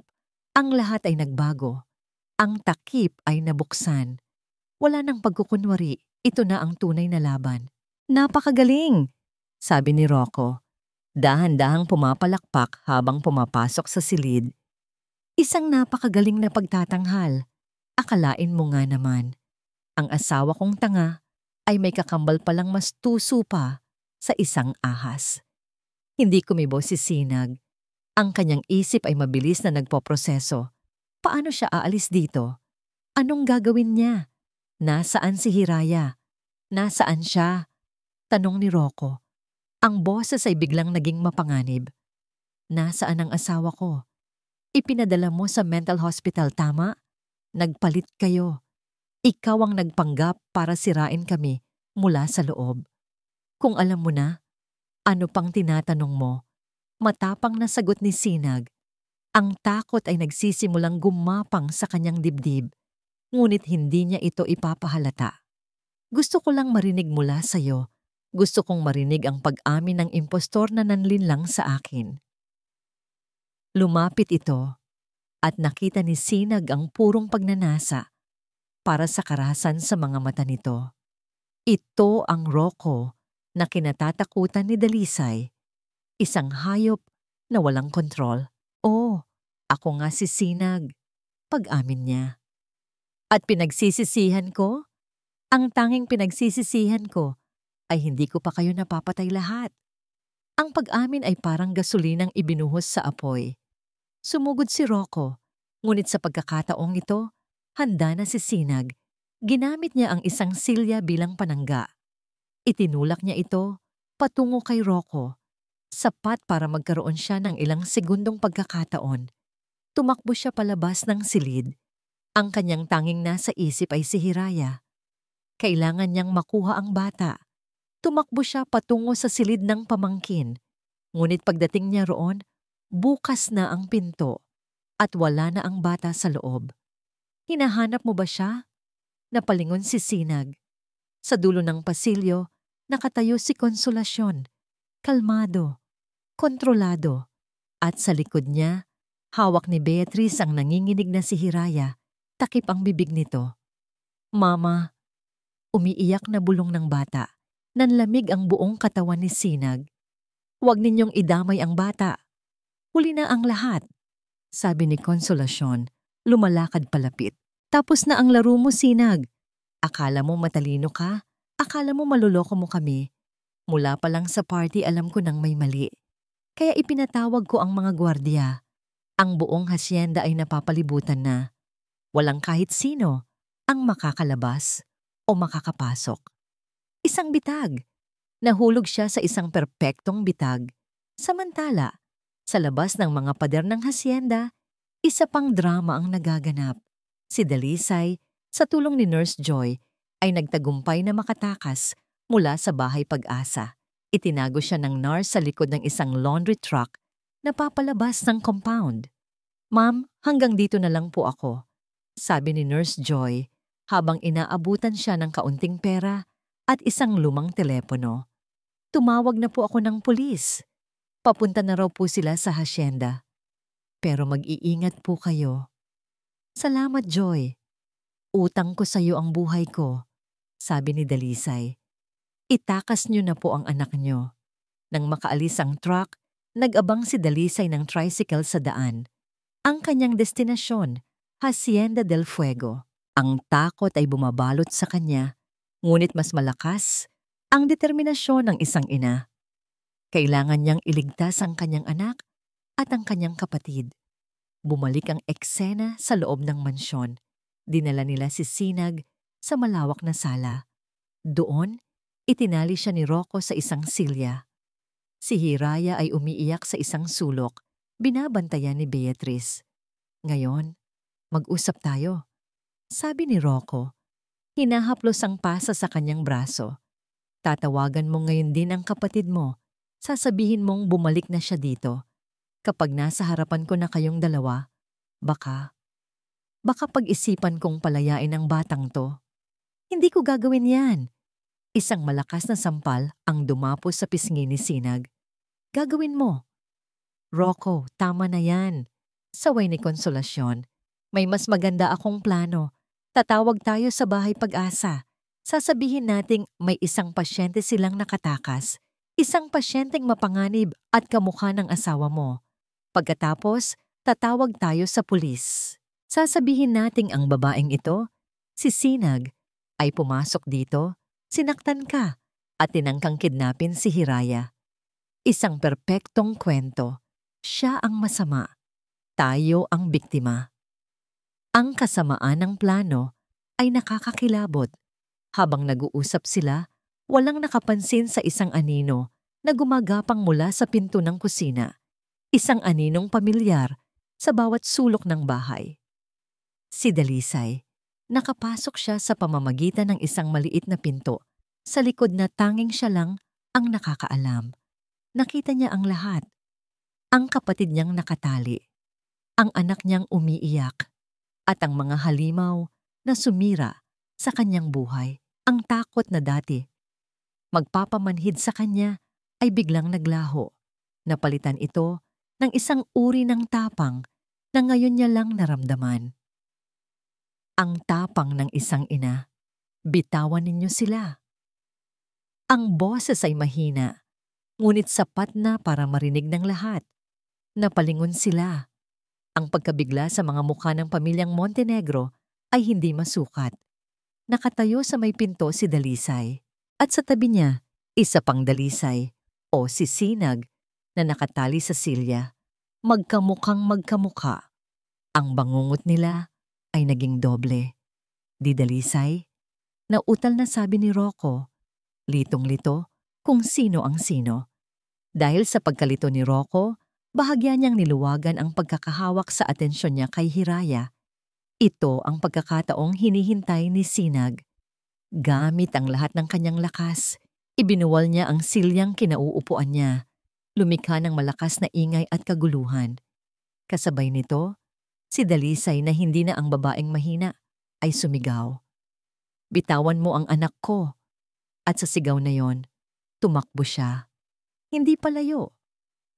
ang lahat ay nagbago. Ang takip ay nabuksan. Wala nang pagkukunwari, ito na ang tunay na laban. Napakagaling! Sabi ni Rocco. Dahan-dahang pumapalakpak habang pumapasok sa silid. Isang napakagaling na pagtatanghal. Akalain mo nga naman. Ang asawa kong tanga ay may kakambal palang mas tuso pa sa isang ahas. Hindi kumibo si Sinag. Ang kanyang isip ay mabilis na nagpoproseso. Paano siya aalis dito? Anong gagawin niya? Nasaan si Hiraya? Nasaan siya? Tanong ni Rocco. Ang boses ay biglang naging mapanganib. Nasaan ang asawa ko? Ipinadala mo sa mental hospital, tama? Nagpalit kayo. Ikaw ang nagpanggap para sirain kami mula sa loob. Kung alam mo na, ano pang tinatanong mo? Matapang na sagot ni Sinag. Ang takot ay nagsisimulang gumapang sa kanyang dibdib, ngunit hindi niya ito ipapahalata. Gusto ko lang marinig mula sa'yo. Gusto kong marinig ang pag-amin ng impostor na nanlinlang sa akin. Lumapit ito at nakita ni Sinag ang purong pagnanasa para sa karahasan sa mga mata nito. Ito ang Rocco na kinatatakutan ni Dalisay. Isang hayop na walang kontrol. Oh, ako nga si Sinag. Pag-amin niya. At pinagsisisihan ko? Ang tanging pinagsisisihan ko ay hindi ko pa kayo napapatay lahat. Ang pag-amin ay parang gasolinang ibinuhos sa apoy. Sumugod si Rocco, ngunit sa pagkakataong ito, handa na si Sinag. Ginamit niya ang isang silya bilang panangga. Itinulak niya ito patungo kay Rocco. Sapat para magkaroon siya ng ilang segundong pagkakataon. Tumakbo siya palabas ng silid. Ang kanyang tanging nasa isip ay si Hiraya. Kailangan niyang makuha ang bata. Tumakbo siya patungo sa silid ng pamangkin. Ngunit pagdating niya roon, bukas na ang pinto at wala na ang bata sa loob. Hinahanap mo ba siya? Napalingon si Sinag. Sa dulo ng pasilyo, nakatayo si Konsolasyon. Kalmado, kontrolado, at sa likod niya, hawak ni Beatrice ang nanginginig na si Hiraya. Takip ang bibig nito. Mama, umiiyak na bulong ng bata. Nanlamig ang buong katawan ni Sinag. Huwag ninyong idamay ang bata. Huli na ang lahat, sabi ni Konsolasyon, lumalakad palapit. Tapos na ang laro mo, Sinag. Akala mo matalino ka? Akala mo maluloko mo kami? Mula pa lang sa party alam ko nang may mali. Kaya ipinatawag ko ang mga gwardiya. Ang buong hasyenda ay napapalibutan na. Walang kahit sino ang makakalabas o makakapasok. Isang bitag. Nahulog siya sa isang perpektong bitag. Samantala, sa labas ng mga pader ng hasyenda, isa pang drama ang nagaganap. Si Dalisay, sa tulong ni Nurse Joy, ay nagtagumpay na makatakas mula sa bahay Pag-asa. Itinago siya ng nurse sa likod ng isang laundry truck na papalabas ng compound. Ma'am, hanggang dito na lang po ako, sabi ni Nurse Joy habang inaabutan siya ng kaunting pera at isang lumang telepono. Tumawag na po ako ng pulis. Papunta na raw po sila sa hasyenda. Pero mag-iingat po kayo. Salamat, Joy. Utang ko sa iyo ang buhay ko, sabi ni Dalisay. Itakas niyo na po ang anak niyo. Nang makaalis ang truck, nag-abang si Dalisay ng tricycle sa daan. Ang kanyang destinasyon, Hacienda del Fuego. Ang takot ay bumabalot sa kanya, ngunit mas malakas ang determinasyon ng isang ina. Kailangan niyang iligtas ang kanyang anak at ang kanyang kapatid. Bumalik ang eksena sa loob ng mansyon. Dinala nila si Sinag sa malawak na sala. Doon, itinali siya ni Rocco sa isang silya. Si Hiraya ay umiiyak sa isang sulok, binabantayan ni Beatrice. Ngayon, mag-usap tayo, sabi ni Rocco. Hinahaplos ang pasa sa kanyang braso. Tatawagan mo ngayon din ang kapatid mo. Sasabihin mong bumalik na siya dito. Kapag nasa harapan ko na kayong dalawa, baka pag-isipan kong palayain ang batang to. Hindi ko gagawin yan. Isang malakas na sampal ang dumapos sa pisngi ni Sinag. Gagawin mo. Rocco, tama na yan. Saway ni Konsolasyon. May mas maganda akong plano. Tatawag tayo sa Bahay Pag-asa. Sasabihin nating may isang pasyente silang nakatakas. Isang pasyenteng mapanganib at kamukha ng asawa mo. Pagkatapos, tatawag tayo sa pulis. Sasabihin nating ang babaeng ito, si Sinag, ay pumasok dito, sinaktan ka, at tinangkang kidnapin si Hiraya. Isang perpektong kwento. Siya ang masama. Tayo ang biktima. Ang kasamaan ng plano ay nakakakilabot. Habang nag-uusap sila, walang nakapansin sa isang anino na gumagapang mula sa pinto ng kusina. Isang aninong pamilyar sa bawat sulok ng bahay. Si Dalisay, nakapasok siya sa pamamagitan ng isang maliit na pinto, sa likod na tanging siya lang ang nakakaalam. Nakita niya ang lahat. Ang kapatid niyang nakatali, ang anak niyang umiiyak, at ang mga halimaw na sumira sa kanyang buhay. Ang takot na dati magpapamanhid sa kanya ay biglang naglaho. Napalitan ito ng isang uri ng tapang na ngayon niya lang naramdaman. Ang tapang ng isang ina. Bitawan ninyo sila. Ang boses ay mahina, ngunit sapat na para marinig ng lahat. Napalingon sila. Ang pagkabigla sa mga mukha ng pamilyang Montenegro ay hindi masukat. Nakatayo sa may pinto si Dalisay, at sa tabi niya, isa pang Dalisay o si Sinag na nakatali sa silya. Magkamukhang magkamukha. Ang bangungot nila ay naging doble. Di Dalisay, nautal na sabi ni Rocco, litong-lito kung sino ang sino. Dahil sa pagkalito ni Rocco, bahagya niyang niluwagan ang pagkakahawak sa atensyon niya kay Hiraya. Ito ang pagkakataong hinihintay ni Sinag. Gamit ang lahat ng kanyang lakas, ibinuwal niya ang silyang kinauupuan niya. Lumikha ng malakas na ingay at kaguluhan. Kasabay nito, si Dalisay na hindi na ang babaeng mahina ay sumigaw. Bitawan mo ang anak ko. At sa sigaw na yon, tumakbo siya. Hindi palayo,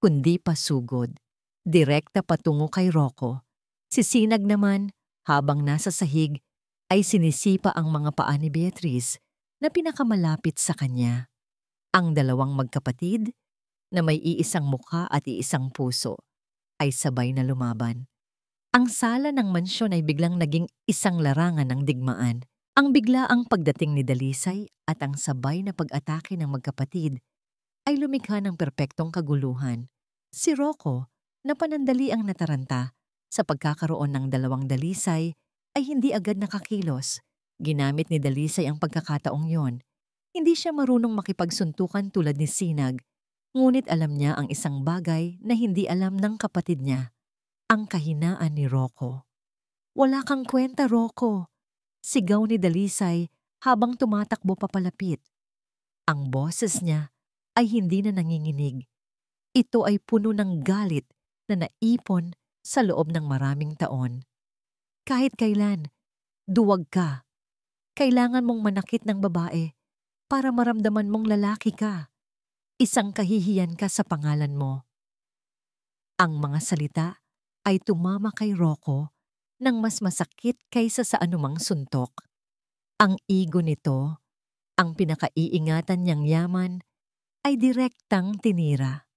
kundi pasugod. Direkta patungo kay Rocco. Si Sinag naman, habang nasa sahig, ay sinisipa ang mga paa ni Beatrice na pinakamalapit sa kanya. Ang dalawang magkapatid, na may iisang mukha at iisang puso, ay sabay na lumaban. Ang sala ng mansyon ay biglang naging isang larangan ng digmaan. Ang biglaang pagdating ni Dalisay at ang sabay na pag-atake ng magkapatid ay lumikha ng perpektong kaguluhan. Si Rocco, na panandali ang nataranta sa pagkakaroon ng dalawang Dalisay, ay hindi agad nakakilos. Ginamit ni Dalisay ang pagkakataong yon. Hindi siya marunong makipagsuntukan tulad ni Sinag, ngunit alam niya ang isang bagay na hindi alam ng kapatid niya. Ang kahinaan ni Rocco. Wala kang kwenta, Rocco. Sigaw ni Dalisay habang tumatakbo papalapit. Ang boses niya ay hindi na nanginginig. Ito ay puno ng galit na naipon sa loob ng maraming taon. Kahit kailan, duwag ka. Kailangan mong manakit ng babae para maramdaman mong lalaki ka. Isang kahihiyan ka sa pangalan mo. Ang mga salita ay tumama kay Rocco nang mas masakit kaysa sa anumang suntok. Ang ego nito, ang pinakaiingatan niyang yaman, ay direktang tinira.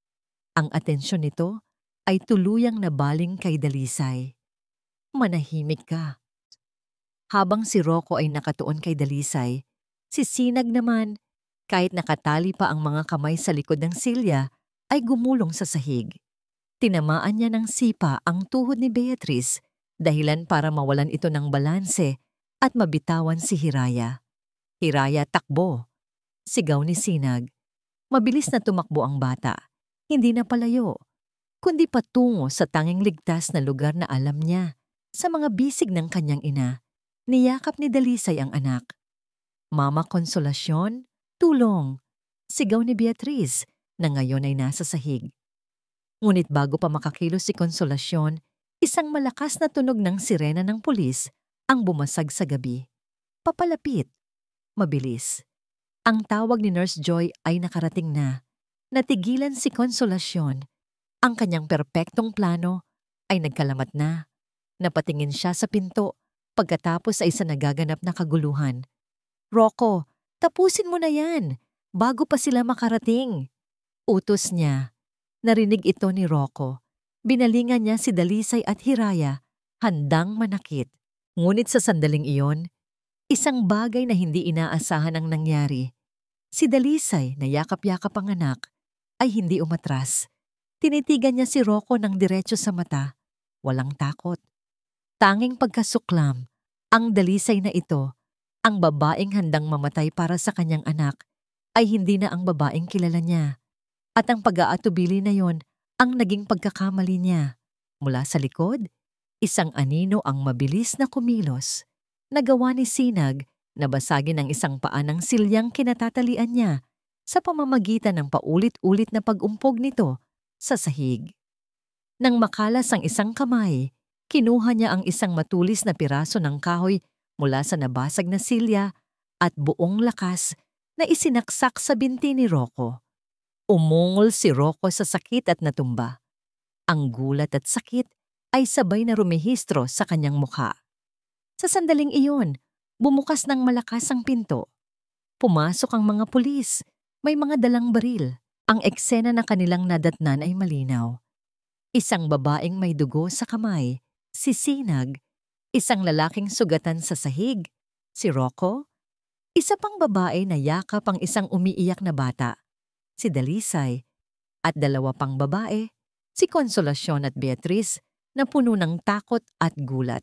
Ang atensyon nito ay tuluyang nabaling kay Dalisay. Manahimik ka. Habang si Rocco ay nakatuon kay Dalisay, si Sinag naman, kahit nakatali pa ang mga kamay sa likod ng silya, ay gumulong sa sahig. Tinamaan niya ng sipa ang tuhod ni Beatrice, dahilan para mawalan ito ng balanse at mabitawan si Hiraya. Hiraya, takbo! Sigaw ni Sinag. Mabilis na tumakbo ang bata. Hindi na palayo, kundi patungo sa tanging ligtas na lugar na alam niya. Sa mga bisig ng kanyang ina, niyakap ni Dalisay ang anak. Mama Konsolasyon, tulong! Sigaw ni Beatrice na ngayon ay nasa sahig. Ngunit bago pa makakilos si Konsolasyon, isang malakas na tunog ng sirena ng pulis ang bumasag sa gabi. Papalapit. Mabilis. Ang tawag ni Nurse Joy ay nakarating na. Natigilan si Konsolasyon. Ang kanyang perpektong plano ay nagkalamat na. Napatingin siya sa pinto pagkatapos ay sa nagaganap na kaguluhan. Rocco, tapusin mo na yan bago pa sila makarating. Utos niya. Narinig ito ni Rocco. Binalingan niya si Dalisay at Hiraya, handang manakit. Ngunit sa sandaling iyon, isang bagay na hindi inaasahan ang nangyari. Si Dalisay na yakap-yakap ang anak ay hindi umatras. Tinitigan niya si Rocco ng diretso sa mata. Walang takot. Tanging pagkasuklam, ang Dalisay na ito, ang babaeng handang mamatay para sa kanyang anak, ay hindi na ang babaeng kilala niya. At ang pag-aatubili na yon ang naging pagkakamali niya. Mula sa likod, isang anino ang mabilis na kumilos. Nagawa ni Sinag na basagin ang isang paa ng silyang kinatatalian niya sa pamamagitan ng paulit-ulit na pag-umpog nito sa sahig. Nang makalas ang isang kamay, kinuha niya ang isang matulis na piraso ng kahoy mula sa nabasag na silya at buong lakas na isinaksak sa binti ni Rocco. Umungol si Rocco sa sakit at natumba. Ang gulat at sakit ay sabay na rumehistro sa kanyang mukha. Sa sandaling iyon, bumukas ng malakas ang pinto. Pumasok ang mga pulis, may mga dalang baril. Ang eksena na kanilang nadatnan ay malinaw. Isang babaeng may dugo sa kamay, si Sinag, isang lalaking sugatan sa sahig, si Rocco, isa pang babae na yakap ang isang umiiyak na bata, si Dalisay, at dalawa pang babae, si Konsolasyon at Beatrice, na puno ng takot at gulat.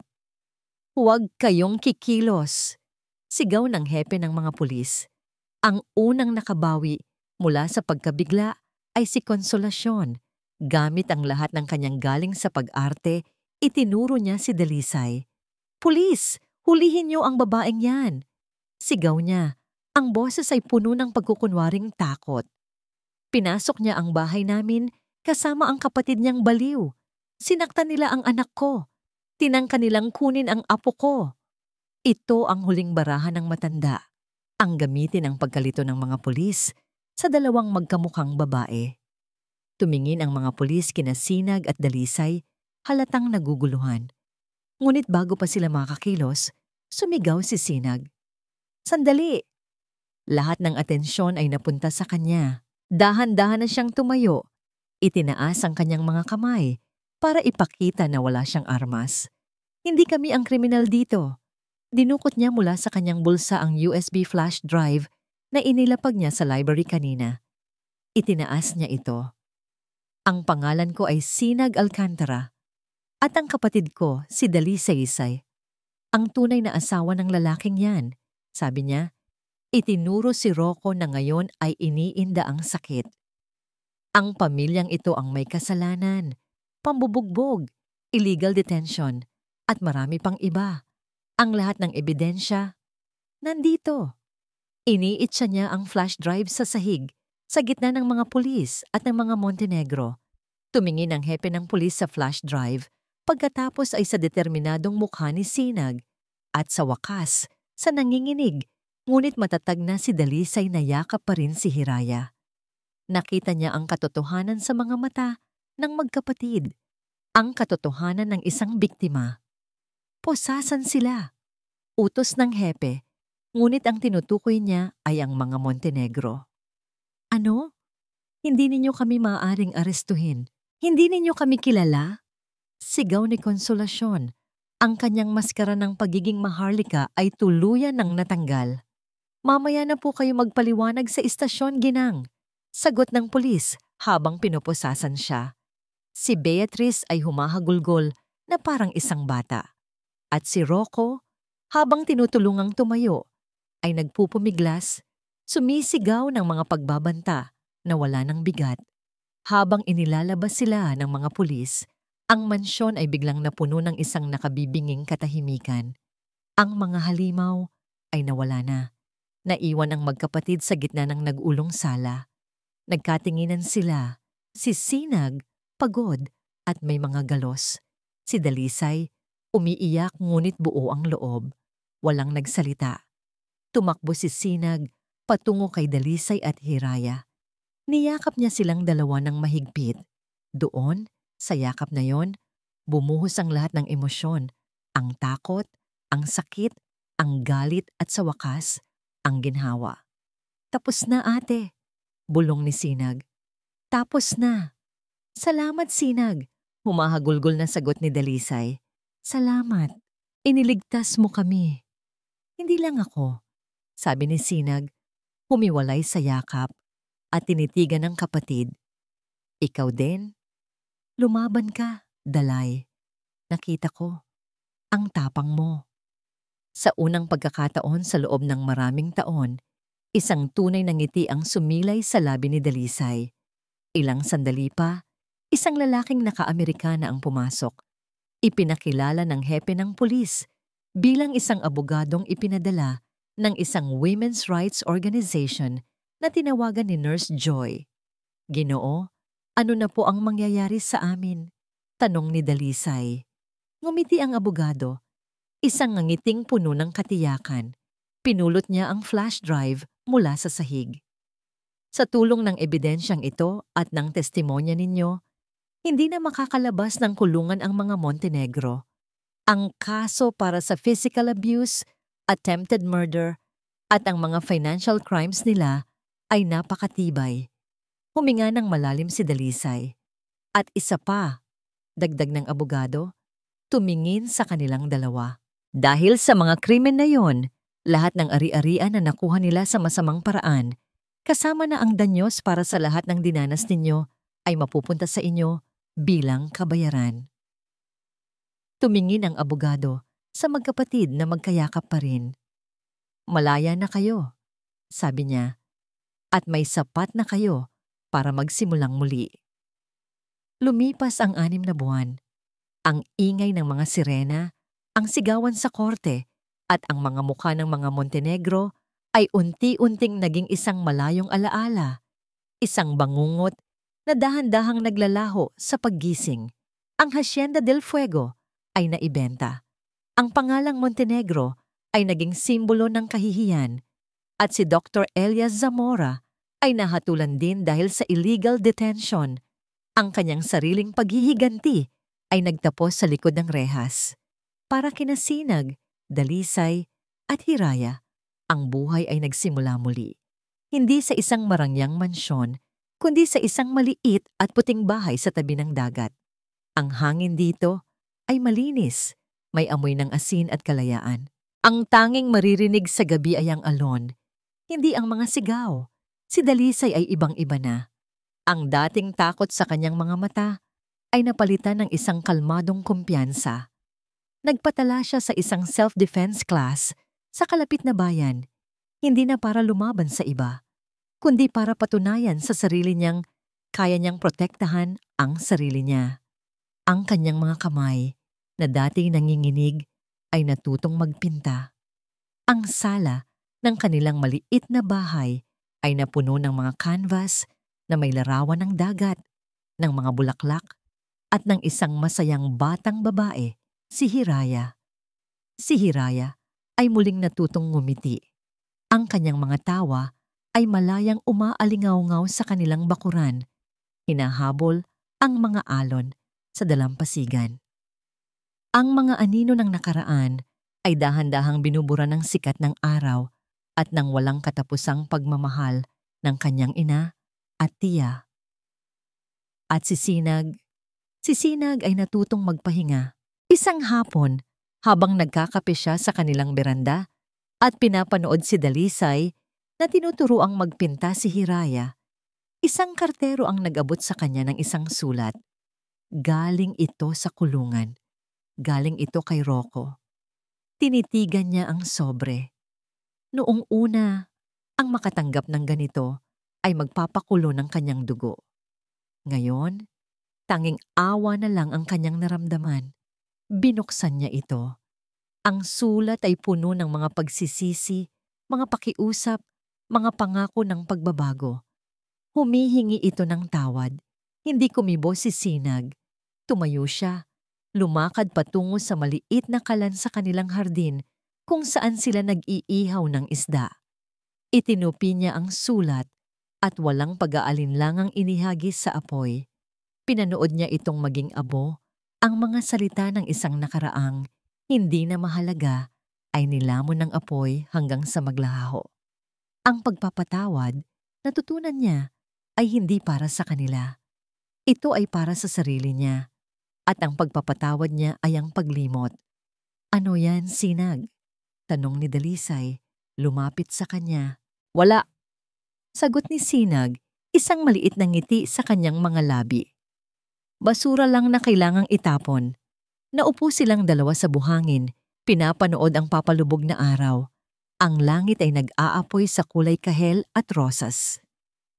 Huwag kayong kikilos, sigaw ng hepe ng mga pulis. Ang unang nakabawi mula sa pagkabigla ay si Konsolasyon. Gamit ang lahat ng kanyang galing sa pag-arte, itinuro niya si Dalisay. Pulis, hulihin niyo ang babaeng yan. Sigaw niya. Ang boses ay puno ng pagkukunwaring takot. Pinasok niya ang bahay namin kasama ang kapatid niyang baliw. Sinaktan nila ang anak ko. Tinangka nilang kunin ang apo ko. Ito ang huling barahan ng matanda. Ang gamitin ang pagkalito ng mga pulis sa dalawang magkamukhang babae. Tumingin ang mga pulis kina Sinag at Dalisay, halatang naguguluhan. Ngunit bago pa sila makakilos, sumigaw si Sinag. Sandali! Lahat ng atensyon ay napunta sa kanya. Dahan-dahan na siyang tumayo. Itinaas ang kanyang mga kamay para ipakita na wala siyang armas. Hindi kami ang kriminal dito. Dinukot niya mula sa kanyang bulsa ang USB flash drive na inilapag niya sa library kanina. Itinaas niya ito. Ang pangalan ko ay Sinag Alcantara at ang kapatid ko si Dalisay. Ang tunay na asawa ng lalaking yan, sabi niya. Itinuro si Rocco na ngayon ay iniinda ang sakit. Ang pamilyang ito ang may kasalanan, pambubugbog, illegal detention, at marami pang iba. Ang lahat ng ebidensya, nandito. Iniitsa niya ang flash drive sa sahig, sa gitna ng mga pulis at ng mga Montenegro. Tumingin ang hepe ng pulis sa flash drive, pagkatapos ay sa determinadong mukha ni Sinag, at sa wakas, sa nanginginig, ngunit matatag na si Dalisay na yakap pa rin si Hiraya. Nakita niya ang katotohanan sa mga mata ng magkapatid, ang katotohanan ng isang biktima. Posasan sila. Utos ng hepe, ngunit ang tinutukoy niya ay ang mga Montenegro. Ano? Hindi ninyo kami maaaring arestuhin. Hindi ninyo kami kilala? Sigaw ni Konsolasyon. Ang kanyang maskara ng pagiging maharlika ay tuluyan ng natanggal. Mamaya na po kayo magpaliwanag sa istasyon, ginang. Sagot ng pulis habang pinupusasan siya. Si Beatrice ay humahagulgol na parang isang bata. At si Rocco, habang tinutulungang tumayo, ay nagpupumiglas, sumisigaw ng mga pagbabanta na wala ng bigat. Habang inilalabas sila ng mga pulis, ang mansyon ay biglang napuno ng isang nakabibinging katahimikan. Ang mga halimaw ay nawala na. Naiwan ang magkapatid sa gitna ng nag-ulong sala. Nagkatinginan sila. Si Sinag, pagod at may mga galos. Si Dalisay, umiiyak ngunit buo ang loob. Walang nagsalita. Tumakbo si Sinag patungo kay Dalisay at Hiraya. Niyakap niya silang dalawa ng mahigpit. Doon, sa yakap na yon, bumuhos ang lahat ng emosyon. Ang takot, ang sakit, ang galit at sa wakas, ang ginhawa. Tapos na ate, bulong ni Sinag. Tapos na. Salamat Sinag, humahagulgol na sagot ni Dalisay. Salamat. Iniligtas mo kami. Hindi lang ako, sabi ni Sinag, humiwalay sa yakap at tinitigan ng kapatid. Ikaw din? Lumaban ka, Dalay. Nakita ko. Ang tapang mo. Sa unang pagkakataon sa loob ng maraming taon, isang tunay na ngiti ang sumilay sa labi ni Dalisay. Ilang sandali pa, isang lalaking naka-Amerikana ang pumasok. Ipinakilala ng hepe ng pulis bilang isang abogadong ipinadala ng isang women's rights organization na tinawagan ni Nurse Joy. Ginoo, ano na po ang mangyayari sa amin? Tanong ni Dalisay. Ngumiti ang abogado. Isang ngiting puno ng katiyakan. Pinulot niya ang flash drive mula sa sahig. Sa tulong ng ebidensyang ito at ng testimonya ninyo, hindi na makakalabas ng kulungan ang mga Montenegro. Ang kaso para sa physical abuse, attempted murder, at ang mga financial crimes nila ay napakatibay. Huminga ng malalim si Dalisay. At isa pa, dagdag ng abogado, tumingin sa kanilang dalawa. Dahil sa mga krimen na yon, lahat ng ari-arian na nakuha nila sa masamang paraan, kasama na ang danyos para sa lahat ng dinanas ninyo, ay mapupunta sa inyo bilang kabayaran. Tumingin ang abogado sa magkapatid na magkayakap pa rin. Malaya na kayo, sabi niya, at may sapat na kayo para magsimulang muli. Lumipas ang 6 na buwan. Ang ingay ng mga sirena, ang sigawan sa korte, at ang mga mukha ng mga Montenegro ay unti-unting naging isang malayong alaala. Isang bangungot na dahan-dahang naglalaho sa paggising. Ang Hacienda del Fuego ay naibenta. Ang pangalang Montenegro ay naging simbolo ng kahihiyan. At si Dr. Elias Zamora ay nahatulan din dahil sa illegal detention. Ang kanyang sariling paghihiganti ay nagtapos sa likod ng rehas. Para kina Sinag, Dalisay at Hiraya, ang buhay ay nagsimula muli. Hindi sa isang marangyang mansyon, kundi sa isang maliit at puting bahay sa tabi ng dagat. Ang hangin dito ay malinis, may amoy ng asin at kalayaan. Ang tanging maririnig sa gabi ay ang alon, hindi ang mga sigaw. Si Dalisay ay ibang-iba na. Ang dating takot sa kanyang mga mata ay napalitan ng isang kalmadong kumpiyansa. Nagpatala siya sa isang self-defense class sa kalapit na bayan, hindi na para lumaban sa iba, kundi para patunayan sa sarili niyang kaya niyang protektahan ang sarili niya. Ang kanyang mga kamay na dati nanginginig ay natutong magpinta. Ang sala ng kanilang maliit na bahay ay napuno ng mga canvas na may larawan ng dagat, ng mga bulaklak, at ng isang masayang batang babae, si Hiraya. Si Hiraya ay muling natutong ngumiti. Ang kanyang mga tawa ay malayang umaalingaw-ngaw sa kanilang bakuran, hinahabol ang mga alon sa dalampasigan. Ang mga anino ng nakaraan ay dahan-dahang binubura ng sikat ng araw at ng walang katapusang pagmamahal ng kanyang ina at tiya. At si Sinag, Si Sinag ay natutong magpahinga. Isang hapon, habang nagkakape siya sa kanilang beranda at pinapanood si Dalisay na tinuturuang magpinta si Hiraya, isang kartero ang nag-abot sa kanya ng isang sulat. Galing ito sa kulungan. Galing ito kay Rocco. Tinitigan niya ang sobre. Noong una, ang makatanggap ng ganito ay magpapakulo ng kanyang dugo. Ngayon, tanging awa na lang ang kanyang naramdaman. Binuksan niya ito. Ang sulat ay puno ng mga pagsisisi, mga pakiusap, mga pangako ng pagbabago. Humihingi ito ng tawad. Hindi kumibo si Sinag. Tumayo siya. Lumakad patungo sa maliit na kalan sa kanilang hardin kung saan sila nag-iihaw ng isda. Itinupi niya ang sulat at walang pag-aalinlangang inihagis sa apoy. Pinanood niya itong maging abo. Ang mga salita ng isang nakaraang hindi na mahalaga ay nilamon ng apoy hanggang sa maglaho. Ang pagpapatawad, natutunan niya, ay hindi para sa kanila. Ito ay para sa sarili niya. At ang pagpapatawad niya ay ang paglimot. Ano yan, Sinag? Tanong ni Dalisay, lumapit sa kanya. Wala. Sagot ni Sinag, isang maliit na ngiti sa kanyang mga labi. Basura lang na kailangang itapon. Naupo silang dalawa sa buhangin, pinapanood ang papalubog na araw. Ang langit ay nag-aapoy sa kulay kahel at rosas.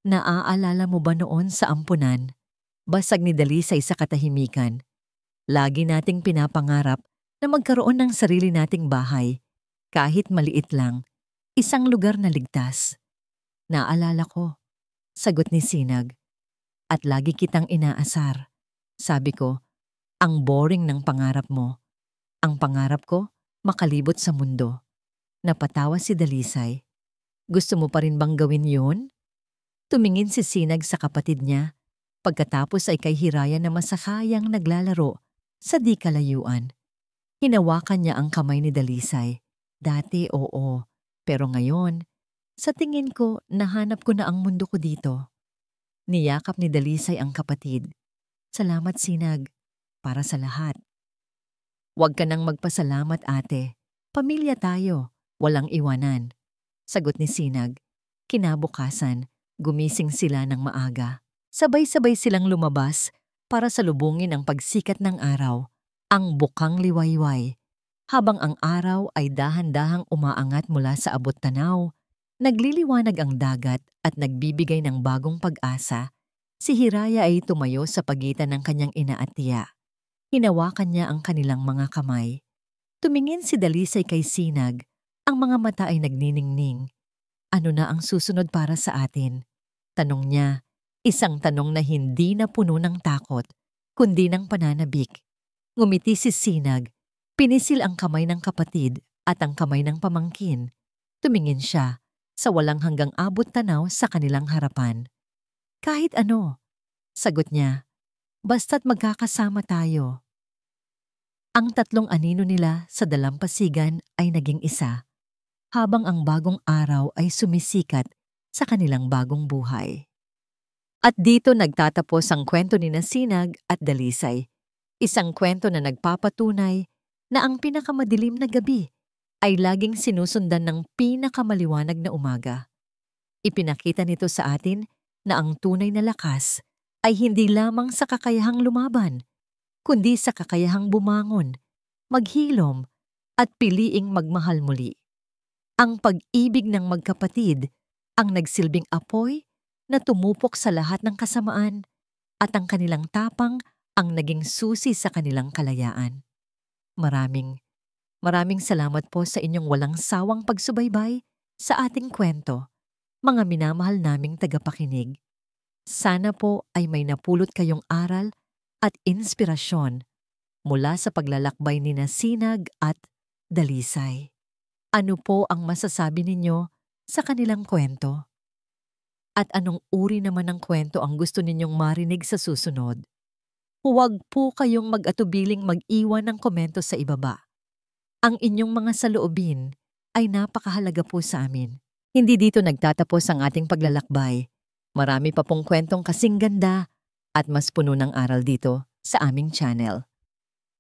Naaalala mo ba noon sa ampunan? Basag ni Dalisay sa katahimikan. Lagi nating pinapangarap na magkaroon ng sarili nating bahay, kahit maliit lang, isang lugar na ligtas. Naalala ko, sagot ni Sinag, at lagi kitang inaasar. Sabi ko, ang boring ng pangarap mo. Ang pangarap ko, makalibot sa mundo. Napatawa si Dalisay. Gusto mo pa rin bang gawin yun? Tumingin si Sinag sa kapatid niya. Pagkatapos ay kay Hiraya na masakayang naglalaro sa di kalayuan. Hinawakan niya ang kamay ni Dalisay. Dati oo, pero ngayon, sa tingin ko nahanap ko na ang mundo ko dito. Niyakap ni Dalisay ang kapatid. Salamat Sinag, para sa lahat. Huwag ka nang magpasalamat ate. Pamilya tayo, walang iwanan. Sagot ni Sinag. Kinabukasan, gumising sila ng maaga. Sabay-sabay silang lumabas para salubungin ang pagsikat ng araw, ang bukang liwayway. Habang ang araw ay dahan-dahang umaangat mula sa abot tanaw, nagliliwanag ang dagat at nagbibigay ng bagong pag-asa, si Hiraya ay tumayo sa pagitan ng kanyang ina at tiya. Hinawakan niya ang kanilang mga kamay. Tumingin si Dalisay kay Sinag, ang mga mata ay nagniningning. Ano na ang susunod para sa atin? Tanong niya. Isang tanong na hindi na puno ng takot, kundi ng pananabik. Ngumiti si Sinag, pinisil ang kamay ng kapatid at ang kamay ng pamangkin. Tumingin siya sa walang hanggang abot tanaw sa kanilang harapan. Kahit ano, sagot niya, basta't magkakasama tayo. Ang tatlong anino nila sa dalampasigan ay naging isa, habang ang bagong araw ay sumisikat sa kanilang bagong buhay. At dito nagtatapos ang kwento ni Sinag at Dalisay. Isang kwento na nagpapatunay na ang pinakamadilim na gabi ay laging sinusundan ng pinakamaliwanag na umaga. Ipinakita nito sa atin na ang tunay na lakas ay hindi lamang sa kakayahang lumaban, kundi sa kakayahang bumangon, maghilom, at piliing magmahal muli. Ang pag-ibig ng magkapatid ang nagsilbing apoy na tumupok sa lahat ng kasamaan at ang kanilang tapang ang naging susi sa kanilang kalayaan. Maraming salamat po sa inyong walang sawang pagsubaybay sa ating kwento, mga minamahal naming tagapakinig. Sana po ay may napulot kayong aral at inspirasyon mula sa paglalakbay ni Sinag at Dalisay. Ano po ang masasabi ninyo sa kanilang kwento? At anong uri naman ng kwento ang gusto ninyong marinig sa susunod? Huwag po kayong mag-atubiling mag-iwan ng komento sa ibaba. Ang inyong mga saloobin ay napakahalaga po sa amin. Hindi dito nagtatapos ang ating paglalakbay. Marami pa pong kwentong kasing ganda at mas puno ng aral dito sa aming channel.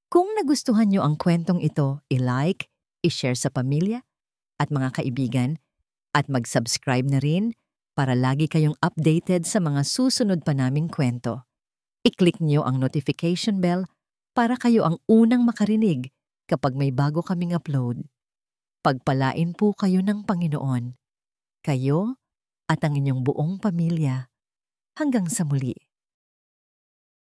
Kung nagustuhan nyo ang kwentong ito, i-like, i-share sa pamilya at mga kaibigan at mag-subscribe na rin para lagi kayong updated sa mga susunod pa naming kwento. I-click nyo ang notification bell para kayo ang unang makarinig kapag may bago kaming upload. Pagpalain po kayo ng Panginoon, kayo at ang inyong buong pamilya. Hanggang sa muli.